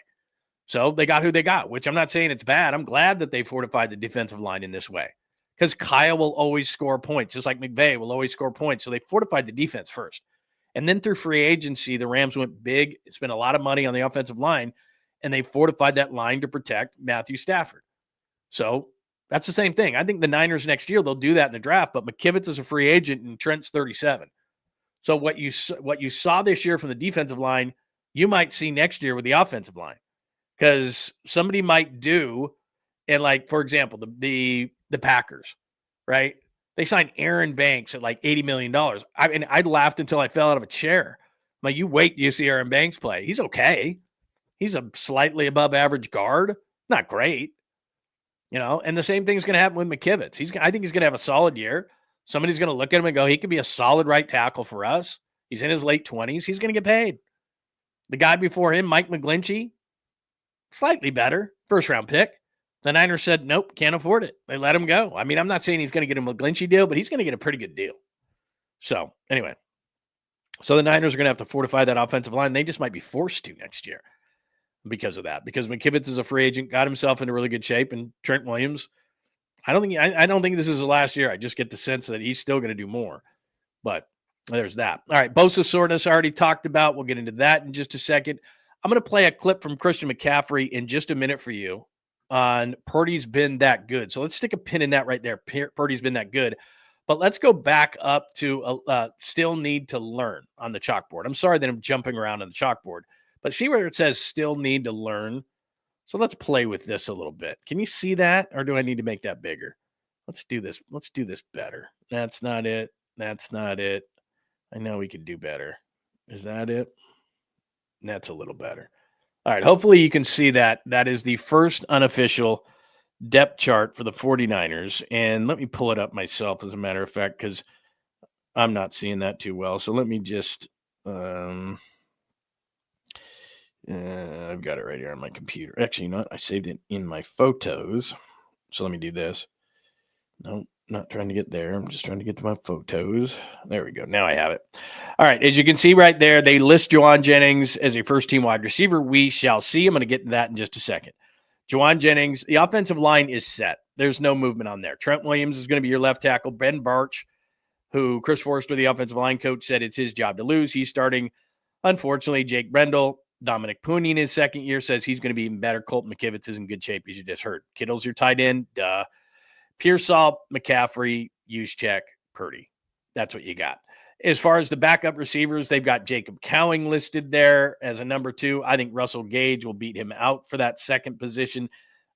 So they got who they got, which I'm not saying it's bad. I'm glad that they fortified the defensive line in this way because Kyle will always score points, just like McVay will always score points. So they fortified the defense first. And then through free agency, the Rams went big, spent a lot of money on the offensive line, and they fortified that line to protect Matthew Stafford. So that's the same thing. I think the Niners next year, they'll do that in the draft, but McKivitz is a free agent and Trent's 37. So what you saw this year from the defensive line, you might see next year with the offensive line because somebody might do, and like, for example, the Packers, right? They signed Aaron Banks at like $80 million. I laughed until I fell out of a chair. I'm like, you wait till you see Aaron Banks play. He's okay. He's a slightly above average guard. Not great. And the same thing is going to happen with McKivitz. I think he's going to have a solid year. Somebody's going to look at him and go, he could be a solid right tackle for us. He's in his late 20s. He's going to get paid. The guy before him, Mike McGlinchey, slightly better, first-round pick. The Niners said, nope, can't afford it. They let him go. I mean, I'm not saying he's going to get a McGlinchey deal, but he's going to get a pretty good deal. So, anyway. So the Niners are going to have to fortify that offensive line. They just might be forced to next year because of that. Because McKivitz is a free agent, got himself into really good shape, and Trent Williams, I don't think this is the last year. I just get the sense that he's still going to do more. But there's that. All right, Bosa soreness I already talked about. We'll get into that in just a second. I'm going to play a clip from Christian McCaffrey in just a minute for you on Purdy's been that good. So let's stick a pin in that right there. Purdy's been that good. But let's go back up to still need to learn on the chalkboard. I'm sorry that I'm jumping around on the chalkboard. But see where it says still need to learn? So let's play with this a little bit. Can you see that, or do I need to make that bigger? Let's do this. Let's do this better. That's not it. That's not it. I know we could do better. Is that it? That's a little better. All right. Hopefully you can see that. That is the first unofficial depth chart for the 49ers. And let me pull it up myself, as a matter of fact, because I'm not seeing that too well. So let me just I've got it right here on my computer. Actually, you know what? I saved it in my photos. So let me do this. Nope, not trying to get there. I'm just trying to get to my photos. There we go. Now I have it. All right. As you can see right there, they list Jauan Jennings as a first-team wide receiver. We shall see. I'm going to get to that in just a second. Jauan Jennings, the offensive line is set. There's no movement on there. Trent Williams is going to be your left tackle. Ben Barch, who Chris Forrester, the offensive line coach, said it's his job to lose. He's starting. Unfortunately, Jake Brendel, Dominic Pooney in his second year says he's going to be even better. Colton McKivitz is in good shape, as you just heard. Kittle's your tight end. Duh. Pearsall, McCaffrey, Juszczyk, Purdy. That's what you got. As far as the backup receivers, they've got 𝐤𝐝 listed there as a number 2. I think Russell Gage will beat him out for that second position.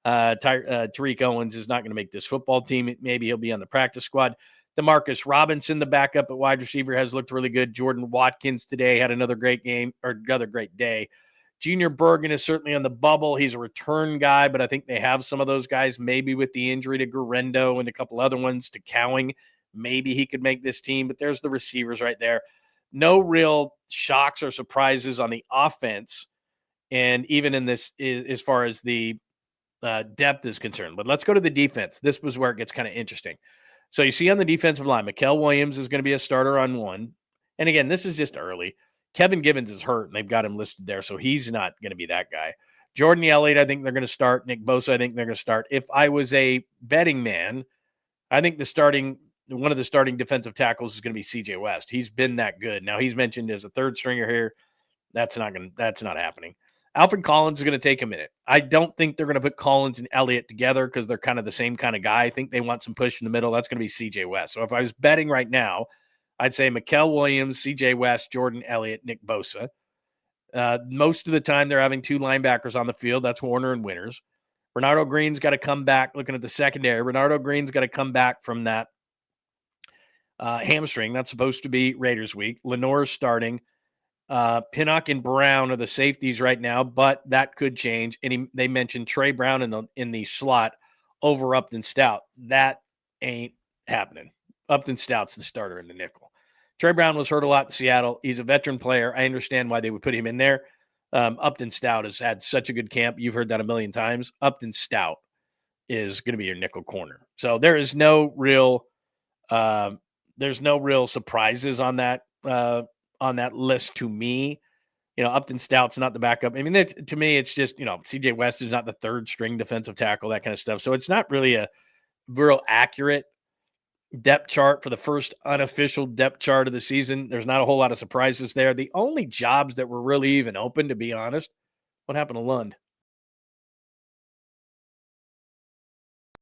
Tariq Owens is not going to make this football team. Maybe he'll be on the practice squad. Demarcus Robinson, the backup at wide receiver, has looked really good. Jordan Watkins today had another great game, or another great day. Junior Bergen is certainly on the bubble. He's a return guy, but I think they have some of those guys, maybe with the injury to Guerrero and a couple other ones to 𝐾𝐭. Maybe he could make this team, but there's the receivers right there. No real shocks or surprises on the offense, and even in this, as far as the depth is concerned. But let's go to the defense. This was where it gets kind of interesting. So you see on the defensive line, Mikael Williams is going to be a starter on 1. And again, this is just early. Kevin Givens is hurt, and they've got him listed there, so he's not going to be that guy. Jordan Elliott, I think they're going to start. Nick Bosa, I think they're going to start. If I was a betting man, I think one of the starting defensive tackles is going to be CJ West. He's been that good. Now he's mentioned as a third stringer here. That's not happening. Alfred Collins is going to take a minute. I don't think they're going to put Collins and Elliott together because they're kind of the same kind of guy. I think they want some push in the middle. That's going to be C.J. West. So if I was betting right now, I'd say Mikael Williams, C.J. West, Jordan Elliott, Nick Bosa. Most of the time they're having 2 linebackers on the field. That's Warner and Winters. Renardo Green's got to come back. Looking at the secondary, Renardo Green's got to come back from that hamstring. That's supposed to be Raiders week. Lenore's starting. Pinnock and Brown are the safeties right now, but that could change. And they mentioned Trey Brown in the slot over Upton Stout. That ain't happening. Upton Stout's the starter in the nickel. Trey Brown was hurt a lot in Seattle. He's a veteran player. I understand why they would put him in there. Upton Stout has had such a good camp. You've heard that a million times. Upton Stout is going to be your nickel corner. So there is no real surprises on that list to me. Upton Stout's not the backup. I mean, to me, it's just, CJ West is not the 3rd string defensive tackle, that kind of stuff. So it's not really a real accurate depth chart for the first unofficial depth chart of the season. There's not a whole lot of surprises there. The only jobs that were really even open, to be honest, what happened to Lund?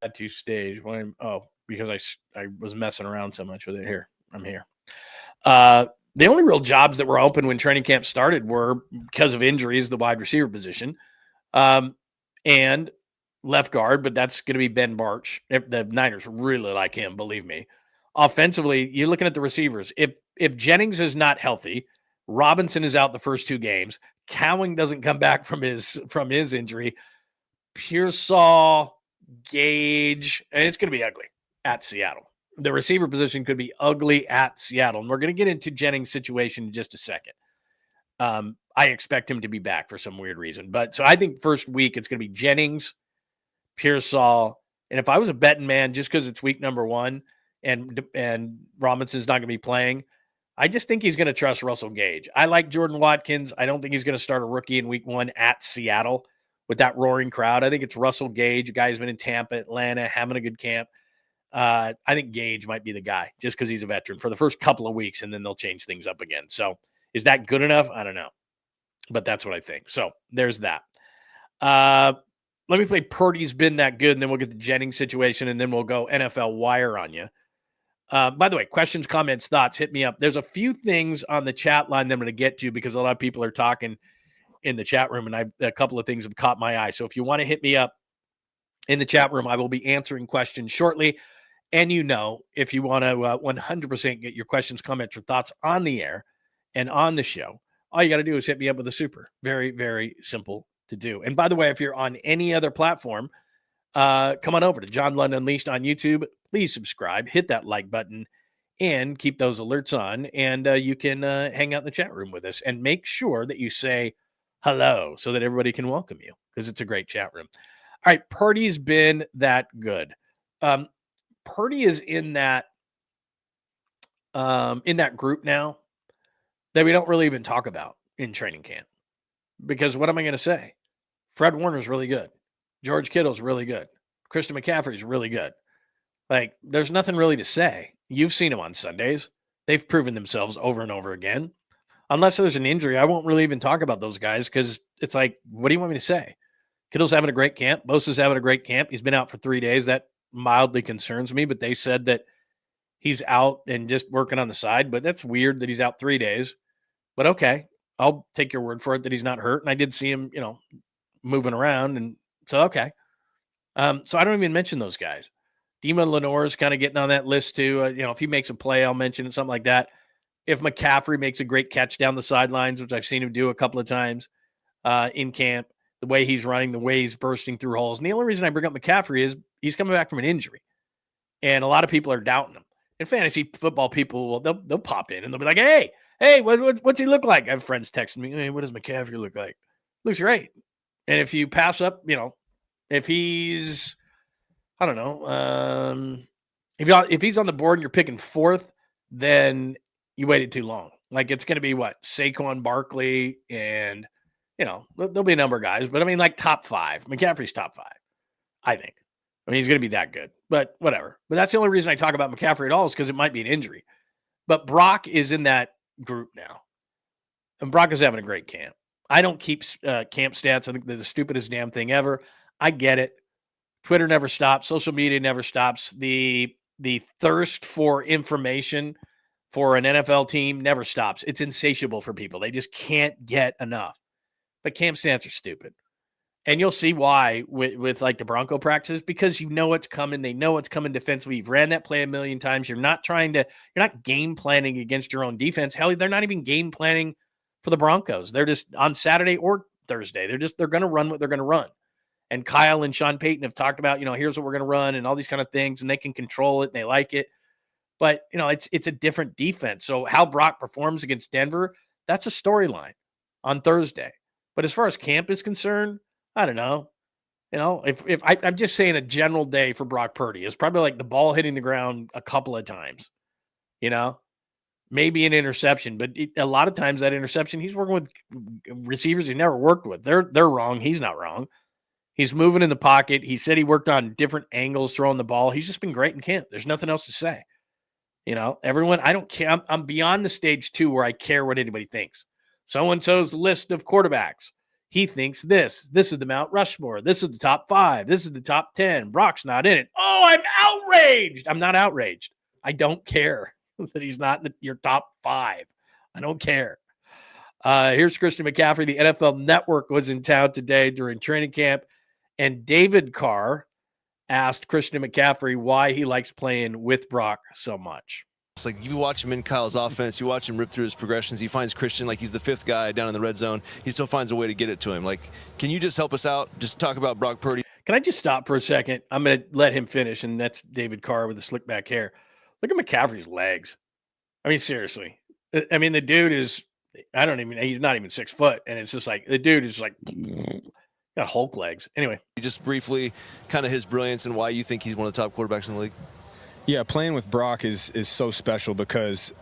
Had to stage. Because I was messing around so much with it. Here. I'm here. The only real jobs that were open when training camp started were, because of injuries, the wide receiver position and left guard, but that's going to be Ben Barch. The Niners really like him, believe me. Offensively, you're looking at the receivers. If Jennings is not healthy, Robinson is out the first 2 games, Cowing doesn't come back from his injury, Pearsall, Gage, and it's going to be ugly at Seattle. The receiver position could be ugly at Seattle. And we're going to get into Jennings' situation in just a second. I expect him to be back for some weird reason. But so I think first week it's going to be Jennings, Pearsall. And if I was a betting man, just because it's week number 1 and Robinson's not going to be playing, I just think he's going to trust Russell Gage. I like Jordan Watkins. I don't think he's going to start a rookie in week 1 at Seattle with that roaring crowd. I think it's Russell Gage, a guy who's been in Tampa, Atlanta, having a good camp. I think Gage might be the guy just because he's a veteran for the first couple of weeks, and then they'll change things up again. So is that good enough? I don't know, but that's what I think. So there's that. Let me play Purdy's been that good, and then we'll get the Jennings situation, and then we'll go NFL wire on you. By the way, questions, comments, thoughts, hit me up. There's a few things on the chat line that I'm going to get to because a lot of people are talking in the chat room, and a couple of things have caught my eye. So if you want to hit me up in the chat room, I will be answering questions shortly. And if you want to 100% get your questions, comments, or thoughts on the air and on the show, all you got to do is hit me up with a super. Very, very simple to do. And by the way, if you're on any other platform, come on over to John Lund Unleashed on YouTube. Please subscribe, hit that like button, and keep those alerts on. And you can hang out in the chat room with us. And make sure that you say hello so that everybody can welcome you because it's a great chat room. All right, Purdy's been that good. Purdy is in that group now that we don't really even talk about in training camp. Because what am I going to say? Fred Warner's really good. George Kittle's really good. Christian McCaffrey's really good. Like, there's nothing really to say. You've seen them on Sundays. They've proven themselves over and over again. Unless there's an injury, I won't really even talk about those guys because it's like, what do you want me to say? Kittle's having a great camp. Bosa's having a great camp. He's been out for 3 days. That mildly concerns me, but they said that he's out and just working on the side. But that's weird that he's out 3 days. But okay, I'll take your word for it that he's not hurt. And I did see him, moving around. And so, okay. So I don't even mention those guys. Dima Lenore is kind of getting on that list too. If he makes a play, I'll mention it, something like that. If McCaffrey makes a great catch down the sidelines, which I've seen him do a couple of times in camp, the way he's running, the way he's bursting through holes. And the only reason I bring up McCaffrey is he's coming back from an injury. And a lot of people are doubting him. And fantasy football people, they'll pop in and they'll be like, hey, what's he look like? I have friends texting me, hey, what does McCaffrey look like? Looks great. And if you pass up, if he's, I don't know, if he's on the board and you're picking 4th, then you waited too long. Like, it's going to be what? Saquon Barkley and, there'll be a number of guys. But, I mean, like top 5. McCaffrey's top 5, I think. I mean, he's going to be that good. But whatever. But that's the only reason I talk about McCaffrey at all is because it might be an injury. But Brock is in that group now. And Brock is having a great camp. I don't keep camp stats. I think they're the stupidest damn thing ever. I get it. Twitter never stops. Social media never stops. The thirst for information for an NFL team never stops. It's insatiable for people. They just can't get enough. But camp stats are stupid. And you'll see why with like the Bronco practices, because you know what's coming. They know what's coming defensively. You've ran that play a million times. You're not game planning against your own defense. Hell, they're not even game planning for the Broncos. They're just on Saturday or Thursday. They're going to run what they're going to run. And Kyle and Sean Payton have talked about, here's what we're going to run and all these kind of things, and they can control it and they like it. But, it's a different defense. So how Brock performs against Denver, that's a storyline on Thursday. But as far as camp is concerned, I don't know. If I'm just saying a general day for Brock Purdy is probably like the ball hitting the ground a couple of times, maybe an interception, but a lot of times that interception, he's working with receivers he never worked with. They're wrong. He's not wrong. He's moving in the pocket. He said he worked on different angles throwing the ball. He's just been great in camp. There's nothing else to say. Everyone, I don't care. I'm beyond the stage 2 where I care what anybody thinks. So-and-so's list of quarterbacks. He thinks this is the Mount Rushmore. This is the top 5. This is the top 10. Brock's not in it. Oh, I'm outraged. I'm not outraged. I don't care that he's not in your top 5. I don't care. Here's Christian McCaffrey. The NFL Network was in town today during training camp, and David Carr asked Christian McCaffrey why he likes playing with Brock so much. It's like you watch him in Kyle's offense, you watch him rip through his progressions. He finds Christian like he's the 5th guy down in the red zone. He still finds a way to get it to him. Like, can you just help us out? Just talk about Brock Purdy. Can I just stop for a second? I'm going to let him finish, and that's David Carr with the slick back hair. Look at McCaffrey's legs. I mean, seriously. I mean, the dude is, he's not even 6 foot, and it's just like, the dude is like, got Hulk legs. Anyway. Just briefly, kind of his brilliance and why you think he's one of the top quarterbacks in the league. Yeah, playing with Brock is so special because,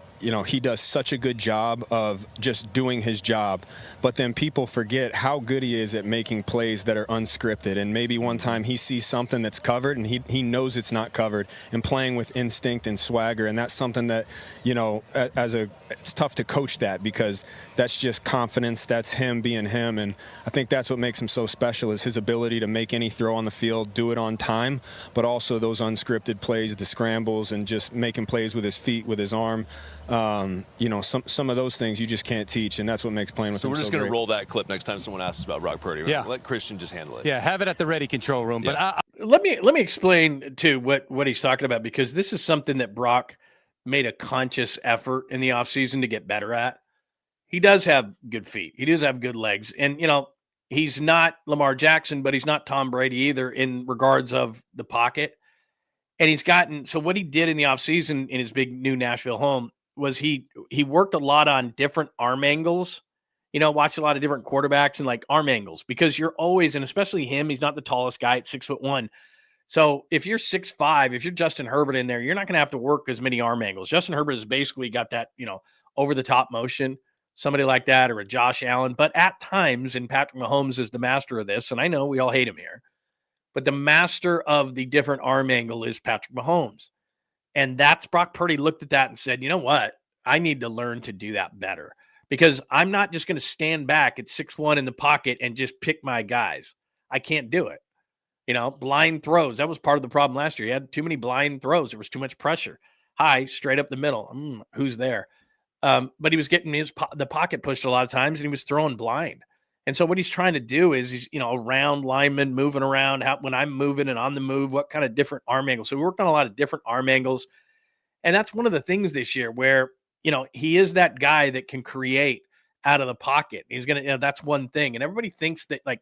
he does such a good job of just doing his job. But then people forget how good he is at making plays that are unscripted. And maybe one time he sees something that's covered and he knows it's not covered, and playing with instinct and swagger. And that's something that, it's tough to coach that because that's just confidence. That's him being him. And I think that's what makes him so special is his ability to make any throw on the field, do it on time, but also those unscripted plays, the scrambles, and just making plays with his feet, with his arm. Some of those things you just can't teach, and that's what makes playing with him so we're just going to roll that clip next time someone asks about Brock Purdy. Right? Yeah. Let Christian just handle it. Yeah, have it at the ready control room. Yeah. But let me explain to what he's talking about, because this is something that Brock made a conscious effort in the offseason to get better at. He does have good feet. He does have good legs. And, he's not Lamar Jackson, but he's not Tom Brady either in regards of the pocket. And so what he did in the offseason in his big new Nashville home was he worked a lot on different arm angles, watched a lot of different quarterbacks and like arm angles, because you're always, and especially him, he's not the tallest guy at 6'1". So if you're 6'5", if you're Justin Herbert in there, you're not going to have to work as many arm angles. Justin Herbert has basically got that, over the top motion, somebody like that, or a Josh Allen. But at times, and Patrick Mahomes is the master of this, and I know we all hate him here, but the master of the different arm angle is Patrick Mahomes. And that's Brock Purdy looked at that and said, you know what? I need to learn to do that better, because I'm not just going to stand back at 6'1" in the pocket and just pick my guys. I can't do it. Blind throws. That was part of the problem last year. He had too many blind throws. There was too much pressure. High, straight up the middle. Who's there? But he was getting the pocket pushed a lot of times, and he was throwing blind. And so what he's trying to do is he's, around linemen, moving around, when I'm moving and on the move, what kind of different arm angles. So we worked on a lot of different arm angles. And that's one of the things this year where, he is that guy that can create out of the pocket. He's going to, that's one thing. And everybody thinks that like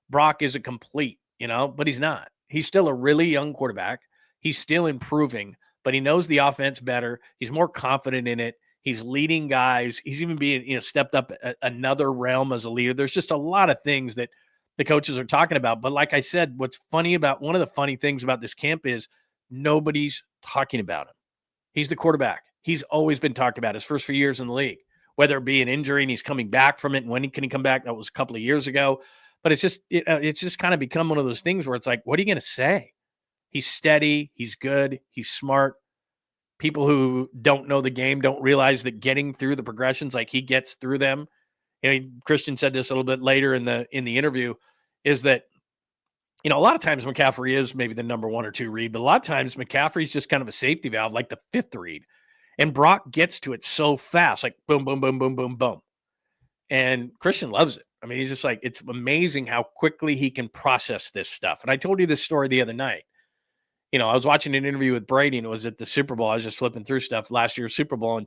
Brock is a complete, but he's not. He's still a really young quarterback. He's still improving, but he knows the offense better. He's more confident in it. He's leading guys. He's even being, stepped up another realm as a leader. There's just a lot of things that the coaches are talking about. But like I said, one of the funny things about this camp is nobody's talking about him. He's the quarterback. He's always been talked about his first few years in the league, whether it be an injury and he's coming back from it. And when can he come back? That was a couple of years ago. But it's just kind of become one of those things where it's like, what are you going to say? He's steady. He's good. He's smart. People who don't know the game don't realize that getting through the progressions like he gets through them Christian said this a little bit later in the interview, is that, a lot of times McCaffrey is maybe the number 1 or 2 read, but a lot of times McCaffrey's just kind of a safety valve, like the 5th read. And Brock gets to it so fast, like boom, boom, boom, boom, boom, boom. And Christian loves it. I mean, he's just like, it's amazing how quickly he can process this stuff. And I told you this story the other night. I was watching an interview with Brady, and it was at the Super Bowl. I was just flipping through stuff last year's Super Bowl, and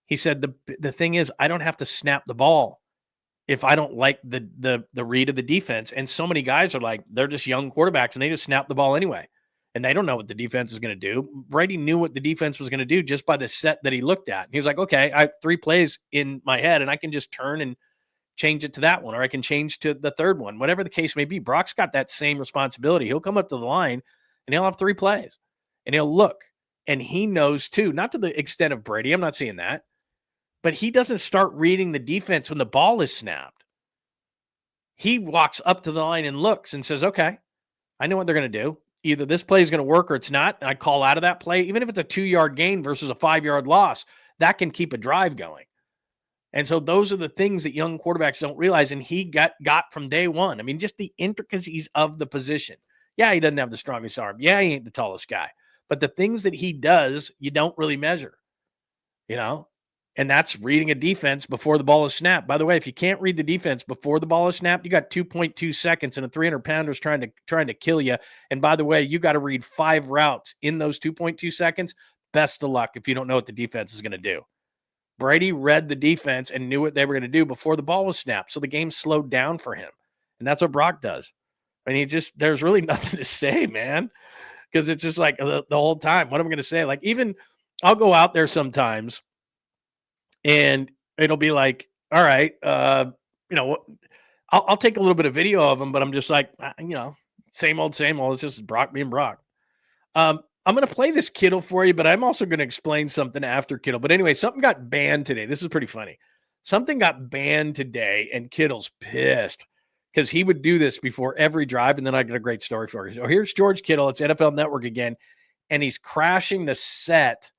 he said, the thing is, I don't have to snap the ball if I don't like the read of the defense. And so many guys are like, they're just young quarterbacks, and they just snap the ball anyway. And they don't know what the defense is going to do. Brady knew what the defense was going to do just by the set that he looked at. And he was like, okay, I have 3 plays in my head, and I can just turn and change it to that one, or I can change to the third one, whatever the case may be. Brock's got that same responsibility. He'll come up to the line, and he'll have 3 plays, and he'll look. And he knows, too, not to the extent of Brady. I'm not saying that. But he doesn't start reading the defense when the ball is snapped. He walks up to the line and looks and says, okay, I know what they're going to do. Either this play is going to work or it's not. And I call out of that play. Even if it's a 2-yard gain versus a 5-yard loss, that can keep a drive going. And so those are the things that young quarterbacks don't realize. And he got from day one. I mean, just the intricacies of the position. Yeah, he doesn't have the strongest arm. Yeah, he ain't the tallest guy. But the things that he does, you don't really measure, And that's reading a defense before the ball is snapped. By the way, if you can't read the defense before the ball is snapped, you got 2.2 seconds and a 300-pounder is trying to kill you. And by the way, you got to read 5 routes in those 2.2 seconds. Best of luck if you don't know what the defense is going to do. Brady read the defense and knew what they were going to do before the ball was snapped. So the game slowed down for him. And that's what Brock does. I mean, there's really nothing to say, man, because it's just like the whole time. What am I going to say? Like, even I'll go out there sometimes, and it'll be like, all right, I'll take a little bit of video of them, but I'm just like, same old. It's just Brock being Brock. I'm going to play this Kittle for you, but I'm also going to explain something after Kittle. But anyway, something got banned today. This is pretty funny. Something got banned today, and Kittle's pissed because he would do this before every drive, and then I got a great story for you. So here's George Kittle. It's NFL Network again, and he's crashing the set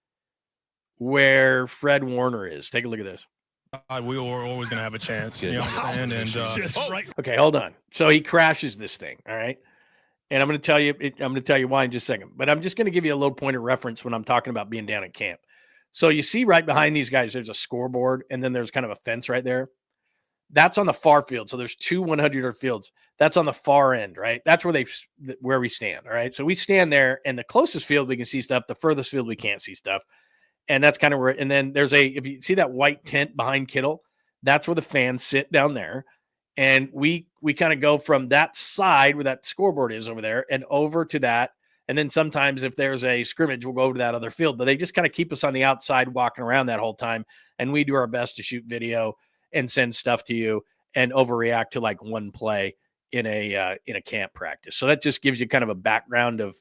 where Fred Warner is. Take a look at this. We were always going to have a chance. You know what I'm saying? And, Okay, hold on. So he crashes this thing, all right? And I'm going to tell you why in just a second. But I'm just going to give you a little point of reference when I'm talking about being down at camp. So you see right behind these guys, there's a scoreboard, and then there's kind of a fence right there. That's on the far field. So there's 2 100-yard fields. That's on the far end, right? That's where we stand, all right? So we stand there, and the closest field we can see stuff. The furthest field we can't see stuff. And that's kind of where, and then if you see that white tent behind Kittle, that's where the fans sit down there. And we kind of go from that side where that scoreboard is over there and over to that. And then sometimes if there's a scrimmage, we'll go over to that other field. But they just kind of keep us on the outside walking around that whole time. And we do our best to shoot video and send stuff to you and overreact to like one play in a camp practice. So that just gives you kind of a background of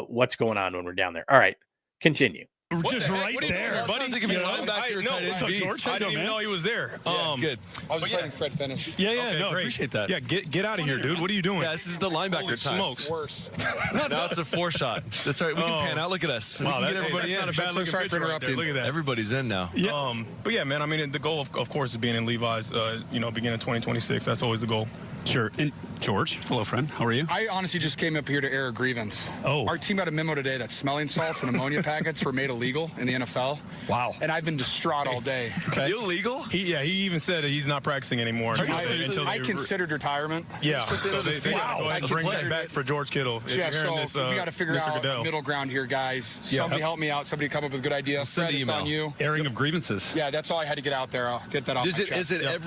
what's going on when we're down there. All right, continue. We're just right there, buddy. Like George, I didn't even know he was there. Good. I was just letting Fred finish. Yeah, Okay, no, great. appreciate that. Yeah, get out of here, dude. What are you doing? Yeah, this is the linebacker Holy time. smokes. Worse. Now it's a 4-shot. That's right. We can pan out. Look at us. Wow, we can get everybody that's in. not a bad looking sorry for picture right there. interrupting. Look at that. Everybody's in now. Yeah. But yeah, man, I mean, the goal, of course, is being in Levi's, beginning of 2026. That's always the goal. Sure. And George, hello, friend. How are you? I honestly just came up here to air a grievance. Oh. Our team got a memo today that smelling salts and ammonia packets were made illegal in the NFL. Wow. And I've been distraught all day. Okay. Illegal? He even said that he's not practicing anymore. I considered retirement. Yeah. So they go ahead and bring that back for George Kittle. If Yeah, you're hearing so this, we got to figure Mr. out Goodell. a middle ground here, guys. Yeah. Somebody help me out. Somebody come up with a good idea. Send Fred, the it's email. on you. Airing of grievances. Yeah, that's all I had to get out there. I'll get that off my chest. Is it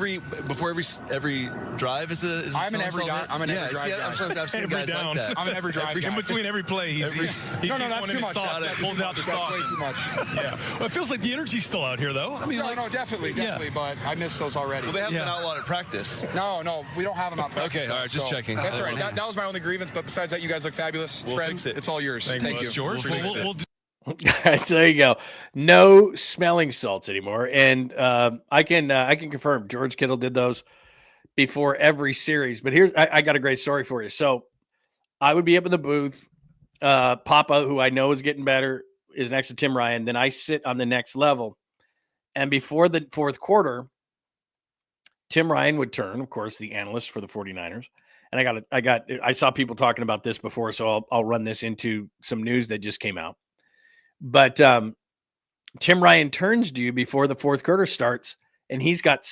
before every drive is a I'm an every drive. I'm an every drive guy. I've seen Every guys down. like that. I'm an every drive guy. In between every play, he No, gets that's one too in much. his socks, pulls out the That's sock. way too much. Yeah. Well, it feels like the energy's still out here, though. I mean, No, definitely. But I missed those already. Well, they haven't been outlawed at practice. No, we don't have them out practice. Okay, all right, just checking. That's all right. That was my only grievance, but besides that, you guys look fabulous. We'll Friend, fix it. it's all yours. Thank you. George, we'll do So there you go. No smelling salts anymore. And I can confirm George Kittle did those before every series. But here's I got a great story for you. So I would be up in the booth. Papa, who I know is getting better, is next to Tim Ryan. Then I sit on the next level. And before the fourth quarter, Tim Ryan would turn, of course, the analyst for the 49ers. And I saw people talking about this before, so I'll run this into some news that just came out. But Tim Ryan turns to you before the fourth quarter starts, and he's got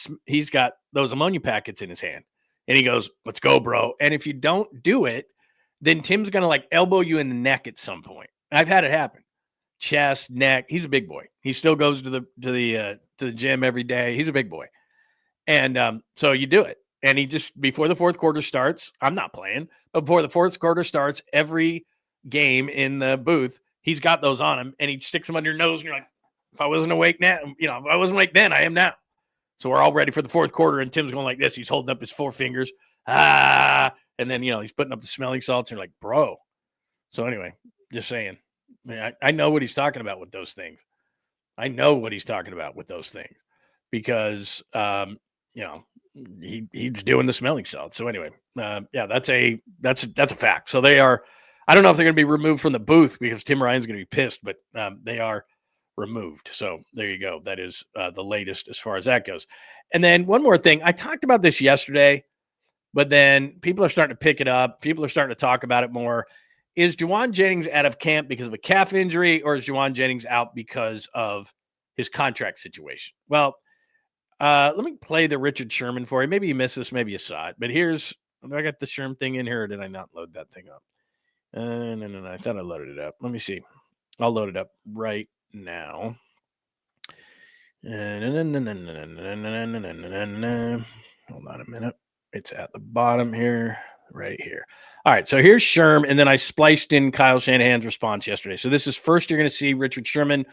those ammonia packets in his hand. And he goes, "Let's go, bro." And if you don't do it, then Tim's going to like elbow you in the neck at some point. I've had it happen. Chest, neck. He's a big boy. He still goes to the gym every day. He's a big boy. And so you do it. And he just, before the fourth quarter starts, I'm not playing, but before the fourth quarter starts, every game in the booth, he's got those on him, and he sticks them under your nose, and you're like, if I wasn't awake now, if I wasn't awake then, I am now. So we're all ready for the fourth quarter, and Tim's going like this. He's holding up his four fingers. And then, he's putting up the smelling salts, and you're like, bro. So anyway, just saying. I know what he's talking about with those things. Because, he's doing the smelling salts. So anyway, that's a fact. So they are, I don't know if they're going to be removed from the booth because Tim Ryan's going to be pissed, but they are removed. So there you go. That is the latest as far as that goes. And then one more thing. I talked about this yesterday, but then people are starting to pick it up. People are starting to talk about it more. Is Jauan Jennings out of camp because of a calf injury, or is Jauan Jennings out because of his contract situation? Well, let me play the Richard Sherman for you. Maybe you missed this, maybe you saw it. But I got the Sherman thing in here, or did I not load that thing up? No. I thought I loaded it up. Let me see. I'll load it up right now. Hold on a minute. It's at the bottom here, right here. All right, so here's Sherm, and then I spliced in Kyle Shanahan's response yesterday. So this is first you're going to see Richard Sherman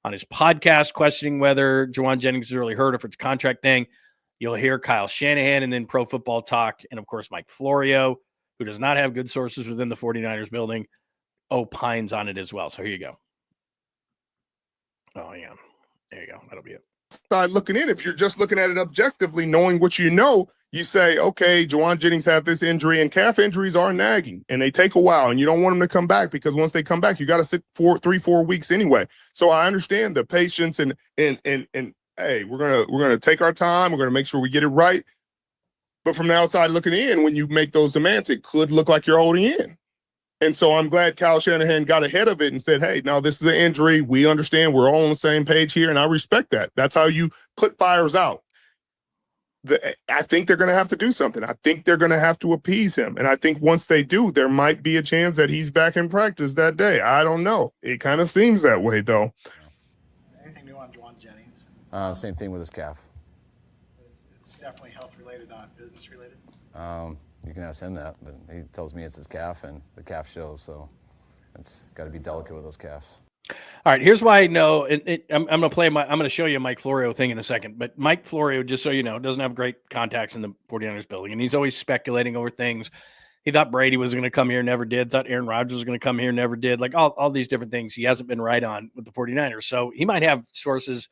on his podcast questioning whether Jauan Jennings is really hurt or if it's a contract thing. You'll hear Kyle Shanahan and then Pro Football Talk, and of course Mike Florio, who does not have good sources within the 49ers building, opines on it as well. So here you go. Oh, yeah. There you go. That'll be it. Looking in, if you're just looking at it objectively, knowing what you know, you say, okay, Jauan Jennings had this injury, and calf injuries are nagging, and they take a while, and you don't want them to come back because once they come back, you got to sit 3-4 weeks anyway. So I understand the patience, and hey, we're gonna take our time. We're gonna make sure we get it right. But from the outside looking in, when you make those demands, it could look like you're holding in. And so I'm glad Kyle Shanahan got ahead of it and said, hey, no, this is an injury. We understand. We're all on the same page here, and I respect that. That's how you put fires out. I think they're going to have to do something. I think they're going to have to appease him. And I think once they do, there might be a chance that he's back in practice that day. I don't know. It kind of seems that way, though. Anything new on Jauan Jennings? Same thing with his calf. It's definitely health-related, not business-related? You can ask him that, but he tells me it's his calf, and the calf shows, so it's got to be delicate with those calves. All right, here's why I know. I'm going to show you a Mike Florio thing in a second, but Mike Florio, just so you know, doesn't have great contacts in the 49ers building, and he's always speculating over things. He thought Brady was going to come here, never did. Thought Aaron Rodgers was going to come here, never did. Like all these different things he hasn't been right on with the 49ers. So he might have sources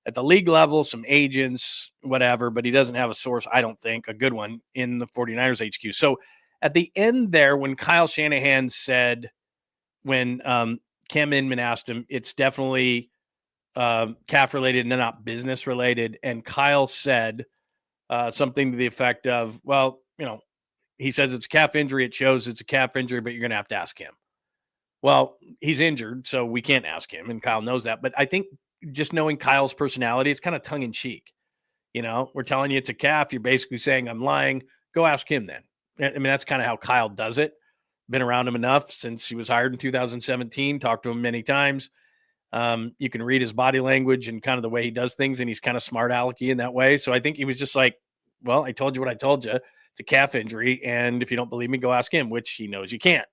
at the league level, some agents, whatever, but he doesn't have a source, I don't think, a good one in the 49ers HQ. So at the end there, when Kyle Shanahan said, when Cam Inman asked him, it's definitely calf related and not business related. And Kyle said something to the effect of, well, he says it's a calf injury. It shows it's a calf injury, but you're going to have to ask him. Well, he's injured, so we can't ask him. And Kyle knows that. But I think just knowing Kyle's personality, it's kind of tongue in cheek. We're telling you it's a calf. You're basically saying I'm lying. Go ask him then. I mean, that's kind of how Kyle does it. Been around him enough since he was hired in 2017, talked to him many times. You can read his body language and kind of the way he does things, and he's kind of smart alecky in that way. So I think he was just like, well, I told you what I told you. It's a calf injury, and if you don't believe me, go ask him, which he knows you can't.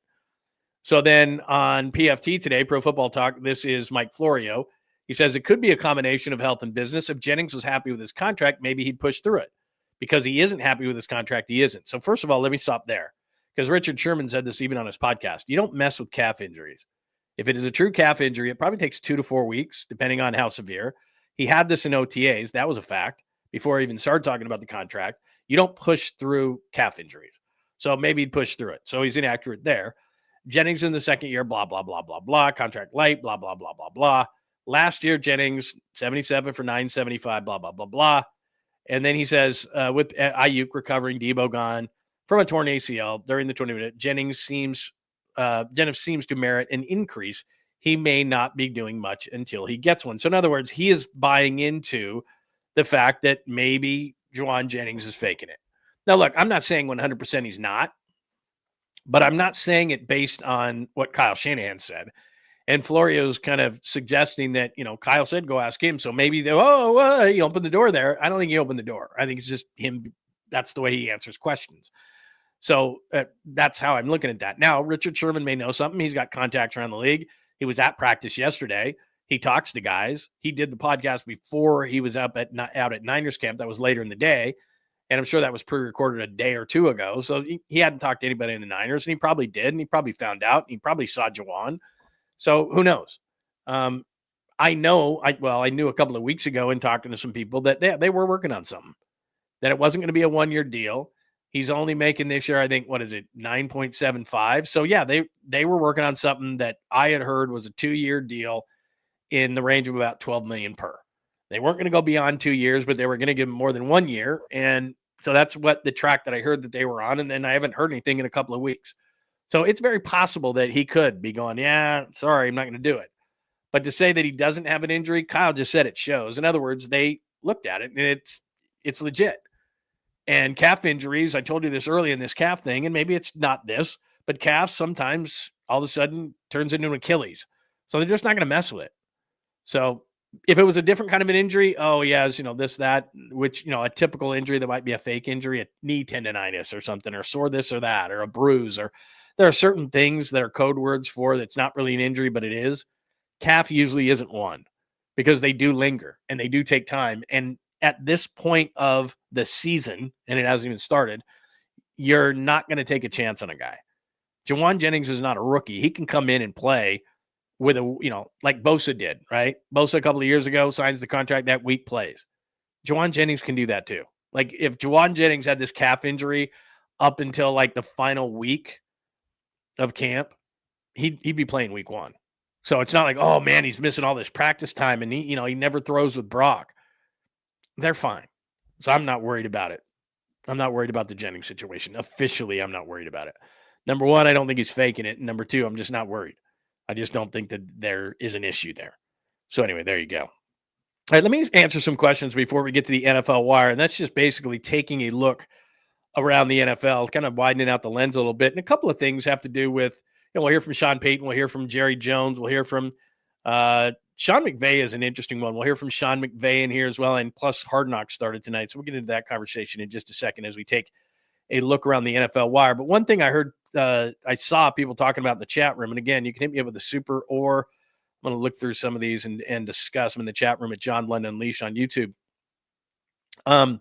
So then on PFT today, Pro Football Talk, this is Mike Florio. He says it could be a combination of health and business. If Jennings was happy with his contract, maybe he'd push through it. Because he isn't happy with his contract, he isn't. So first of all, let me stop there. Because Richard Sherman said this even on his podcast. You don't mess with calf injuries. If it is a true calf injury, it probably takes 2 to 4 weeks, depending on how severe. He had this in OTAs. That was a fact before I even started talking about the contract. You don't push through calf injuries. So maybe he'd push through it. So he's inaccurate there. Jennings in the second year, blah, blah, blah, blah, blah. Contract light, blah, blah, blah, blah, blah. Last year, Jennings, 77 for 975, blah, blah, blah, blah. And then he says, with Ayuk recovering, Debo gone from a torn ACL during the 20-minute, Jennings seems to merit an increase. He may not be doing much until he gets one. So in other words, he is buying into the fact that maybe Jauan Jennings is faking it. Now, look, I'm not saying 100% he's not, but I'm not saying it based on what Kyle Shanahan said. And Florio's kind of suggesting that, Kyle said, go ask him. So maybe he opened the door there. I don't think he opened the door. I think it's just him. That's the way he answers questions. So that's how I'm looking at that. Now, Richard Sherman may know something. He's got contacts around the league. He was at practice yesterday. He talks to guys. He did the podcast before he was out at Niners camp. That was later in the day. And I'm sure that was pre-recorded a day or two ago. So he hadn't talked to anybody in the Niners, and he probably did. And he probably found out. And he probably saw Jauan. So who knows? I knew a couple of weeks ago in talking to some people that they were working on something, that it wasn't going to be a 1-year deal. He's only making this year, I think, 9.75. So yeah, they were working on something that I had heard was a 2-year deal in the range of about $12 million per. They weren't going to go beyond 2 years, but they were going to give him more than 1 year. And so that's what the track that I heard that they were on. And then I haven't heard anything in a couple of weeks. So it's very possible that he could be going, yeah, sorry, I'm not going to do it. But to say that he doesn't have an injury, Kyle just said it shows. In other words, they looked at it and it's legit. And calf injuries, I told you this early in this calf thing, and maybe it's not this, but calf sometimes all of a sudden turns into an Achilles. So they're just not going to mess with it. So if it was a different kind of an injury, this, that, which, a typical injury that might be a fake injury, a knee tendonitis or something, or sore this or that, or a bruise, or there are certain things that are code words for that's not really an injury, but it is. Calf usually isn't one because they do linger and they do take time. And at this point of the season, and it hasn't even started, you're not going to take a chance on a guy. Jauan Jennings is not a rookie. He can come in and play with like Bosa did, right? Bosa a couple of years ago signs the contract, that week plays. Jauan Jennings can do that too. Like if Jauan Jennings had this calf injury up until like the final week of camp, he'd be playing week 1. So it's not like, oh man, he's missing all this practice time and he never throws with Brock. They're fine. So I'm not worried about it. I'm not worried about the Jennings situation. Officially, I'm not worried about it. Number one, I don't think he's faking it. And number two, I'm just not worried. I just don't think that there is an issue there. So anyway, there you go. All right, let me answer some questions before we get to the NFL wire. And that's just basically taking a look around the NFL, kind of widening out the lens a little bit. And a couple of things have to do with, we'll hear from Sean Payton. We'll hear from Jerry Jones. We'll hear from Sean McVay is an interesting one. We'll hear from Sean McVay in here as well. And plus Hard Knocks started tonight. So we'll get into that conversation in just a second as we take a look around the NFL wire. But one thing I heard, I saw people talking about in the chat room. And again, you can hit me up with the super, or I'm going to look through some of these and discuss them in the chat room at John Lund Unleashed on YouTube. Guy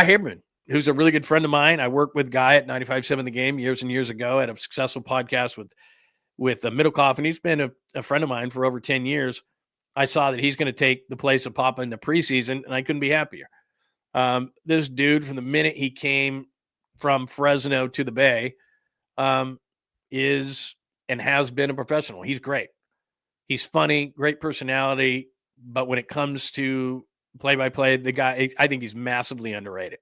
Haberman, who's a really good friend of mine. I worked with Guy at 95.7 The Game years and years ago. I had a successful podcast with Middlecoff, and he's been a friend of mine for over 10 years. I saw that he's going to take the place of Papa in the preseason, and I couldn't be happier. This dude, from the minute he came from Fresno to the Bay, is and has been a professional. He's great. He's funny, great personality, but when it comes to play-by-play, the guy, I think he's massively underrated.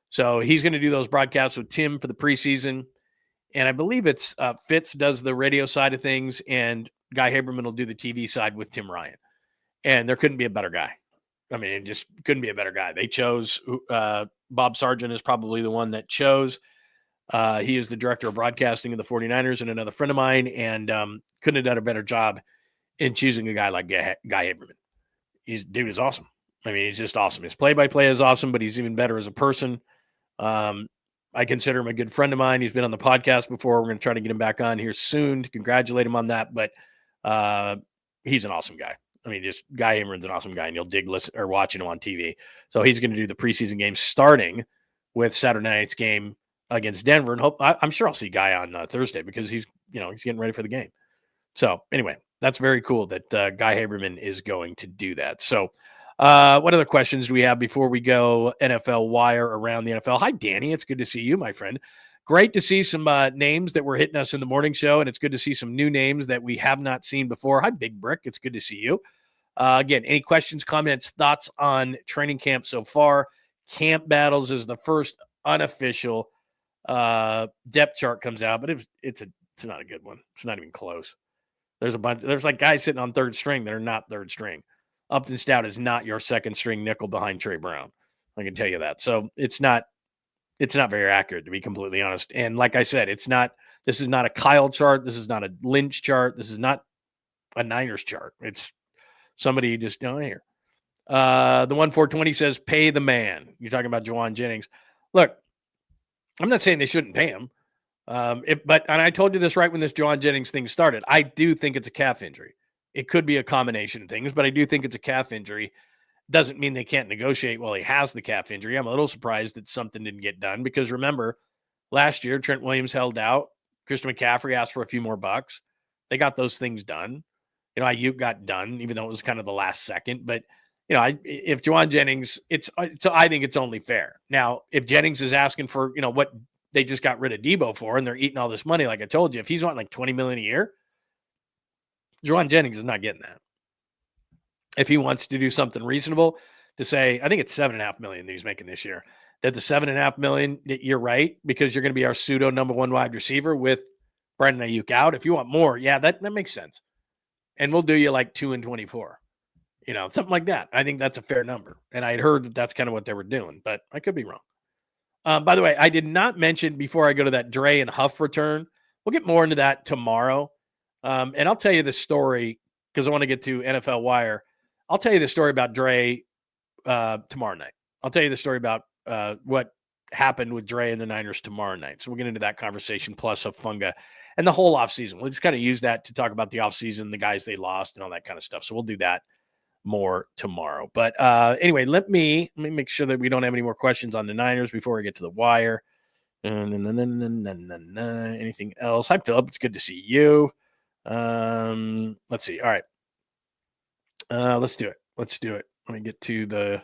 So he's going to do those broadcasts with Tim for the preseason. And I believe it's Fitz does the radio side of things, and Guy Haberman will do the TV side with Tim Ryan. And there couldn't be a better guy. I mean, it just couldn't be a better guy. They chose Bob Sargent is probably the one that chose. He is the director of broadcasting of the 49ers and another friend of mine, and couldn't have done a better job in choosing a guy like Guy Haberman. Dude is awesome. I mean, he's just awesome. His play-by-play is awesome, but he's even better as a person. I consider him a good friend of mine. He's been on the podcast before. We're going to try to get him back on here soon to congratulate him on that. But he's an awesome guy. I mean, just Guy Haberman's an awesome guy, and you'll dig watching him on TV. So he's going to do the preseason game starting with Saturday night's game against Denver. And I'm sure I'll see Guy on Thursday because he's getting ready for the game. So anyway, that's very cool that Guy Haberman is going to do that. So what other questions do we have before we go NFL wire around the NFL? Hi, Danny. It's good to see you, my friend. Great to see some names that were hitting us in the morning show, and it's good to see some new names that we have not seen before. Hi, Big Brick. It's good to see you. Again, any questions, comments, thoughts on training camp so far? camp battles as the first unofficial depth chart comes out, but it's not a good one. It's not even close. There's like guys sitting on third string that are not third string. Upton Stout is not your second string nickel behind Trey Brown. I can tell you that. So it's not very accurate, to be completely honest. And like I said, this is not a Kyle chart. This is not a Lynch chart. This is not a Niners chart. It's somebody you just don't hear. The 1420 says, pay the man. You're talking about Jauan Jennings. Look, I'm not saying they shouldn't pay him. And I told you this right when this Jauan Jennings thing started. I do think it's a calf injury. It could be a combination of things, but I do think it's a calf injury. Doesn't mean they can't negotiate while he has the calf injury. I'm a little surprised that something didn't get done because remember, last year Trent Williams held out. Christian McCaffrey asked for a few more bucks. They got those things done. Ayuk got done, even though it was kind of the last second. But if Jauan Jennings, I think it's only fair. Now, if Jennings is asking for what they just got rid of Debo for, and they're eating all this money, like I told you, if he's wanting like $20 million a year, Jauan Jennings is not getting that. If he wants to do something reasonable, to say, I think it's $7.5 million that he's making this year. That the $7.5 million, you're right, because you're going to be our pseudo number one wide receiver with Brandon Ayuk out. If you want more, yeah, that makes sense. And we'll do you like 2 and 24, something like that. I think that's a fair number. And I had heard that that's kind of what they were doing, but I could be wrong. By the way, I did not mention before I go to that Dre and Huff return. We'll get more into that tomorrow. And I'll tell you the story because I want to get to NFL Wire. I'll tell you the story about Dre tomorrow night. I'll tell you the story about what happened with Dre and the Niners tomorrow night. So we'll get into that conversation plus HUFANGA and the whole offseason. We'll just kind of use that to talk about the offseason, the guys they lost and all that kind of stuff. So we'll do that more tomorrow. But anyway, let me make sure that we don't have any more questions on the Niners before we get to the Wire. Anything else? Hi, Philip. It's good to see you. Let's see. All right. Let's do it. Let me get to the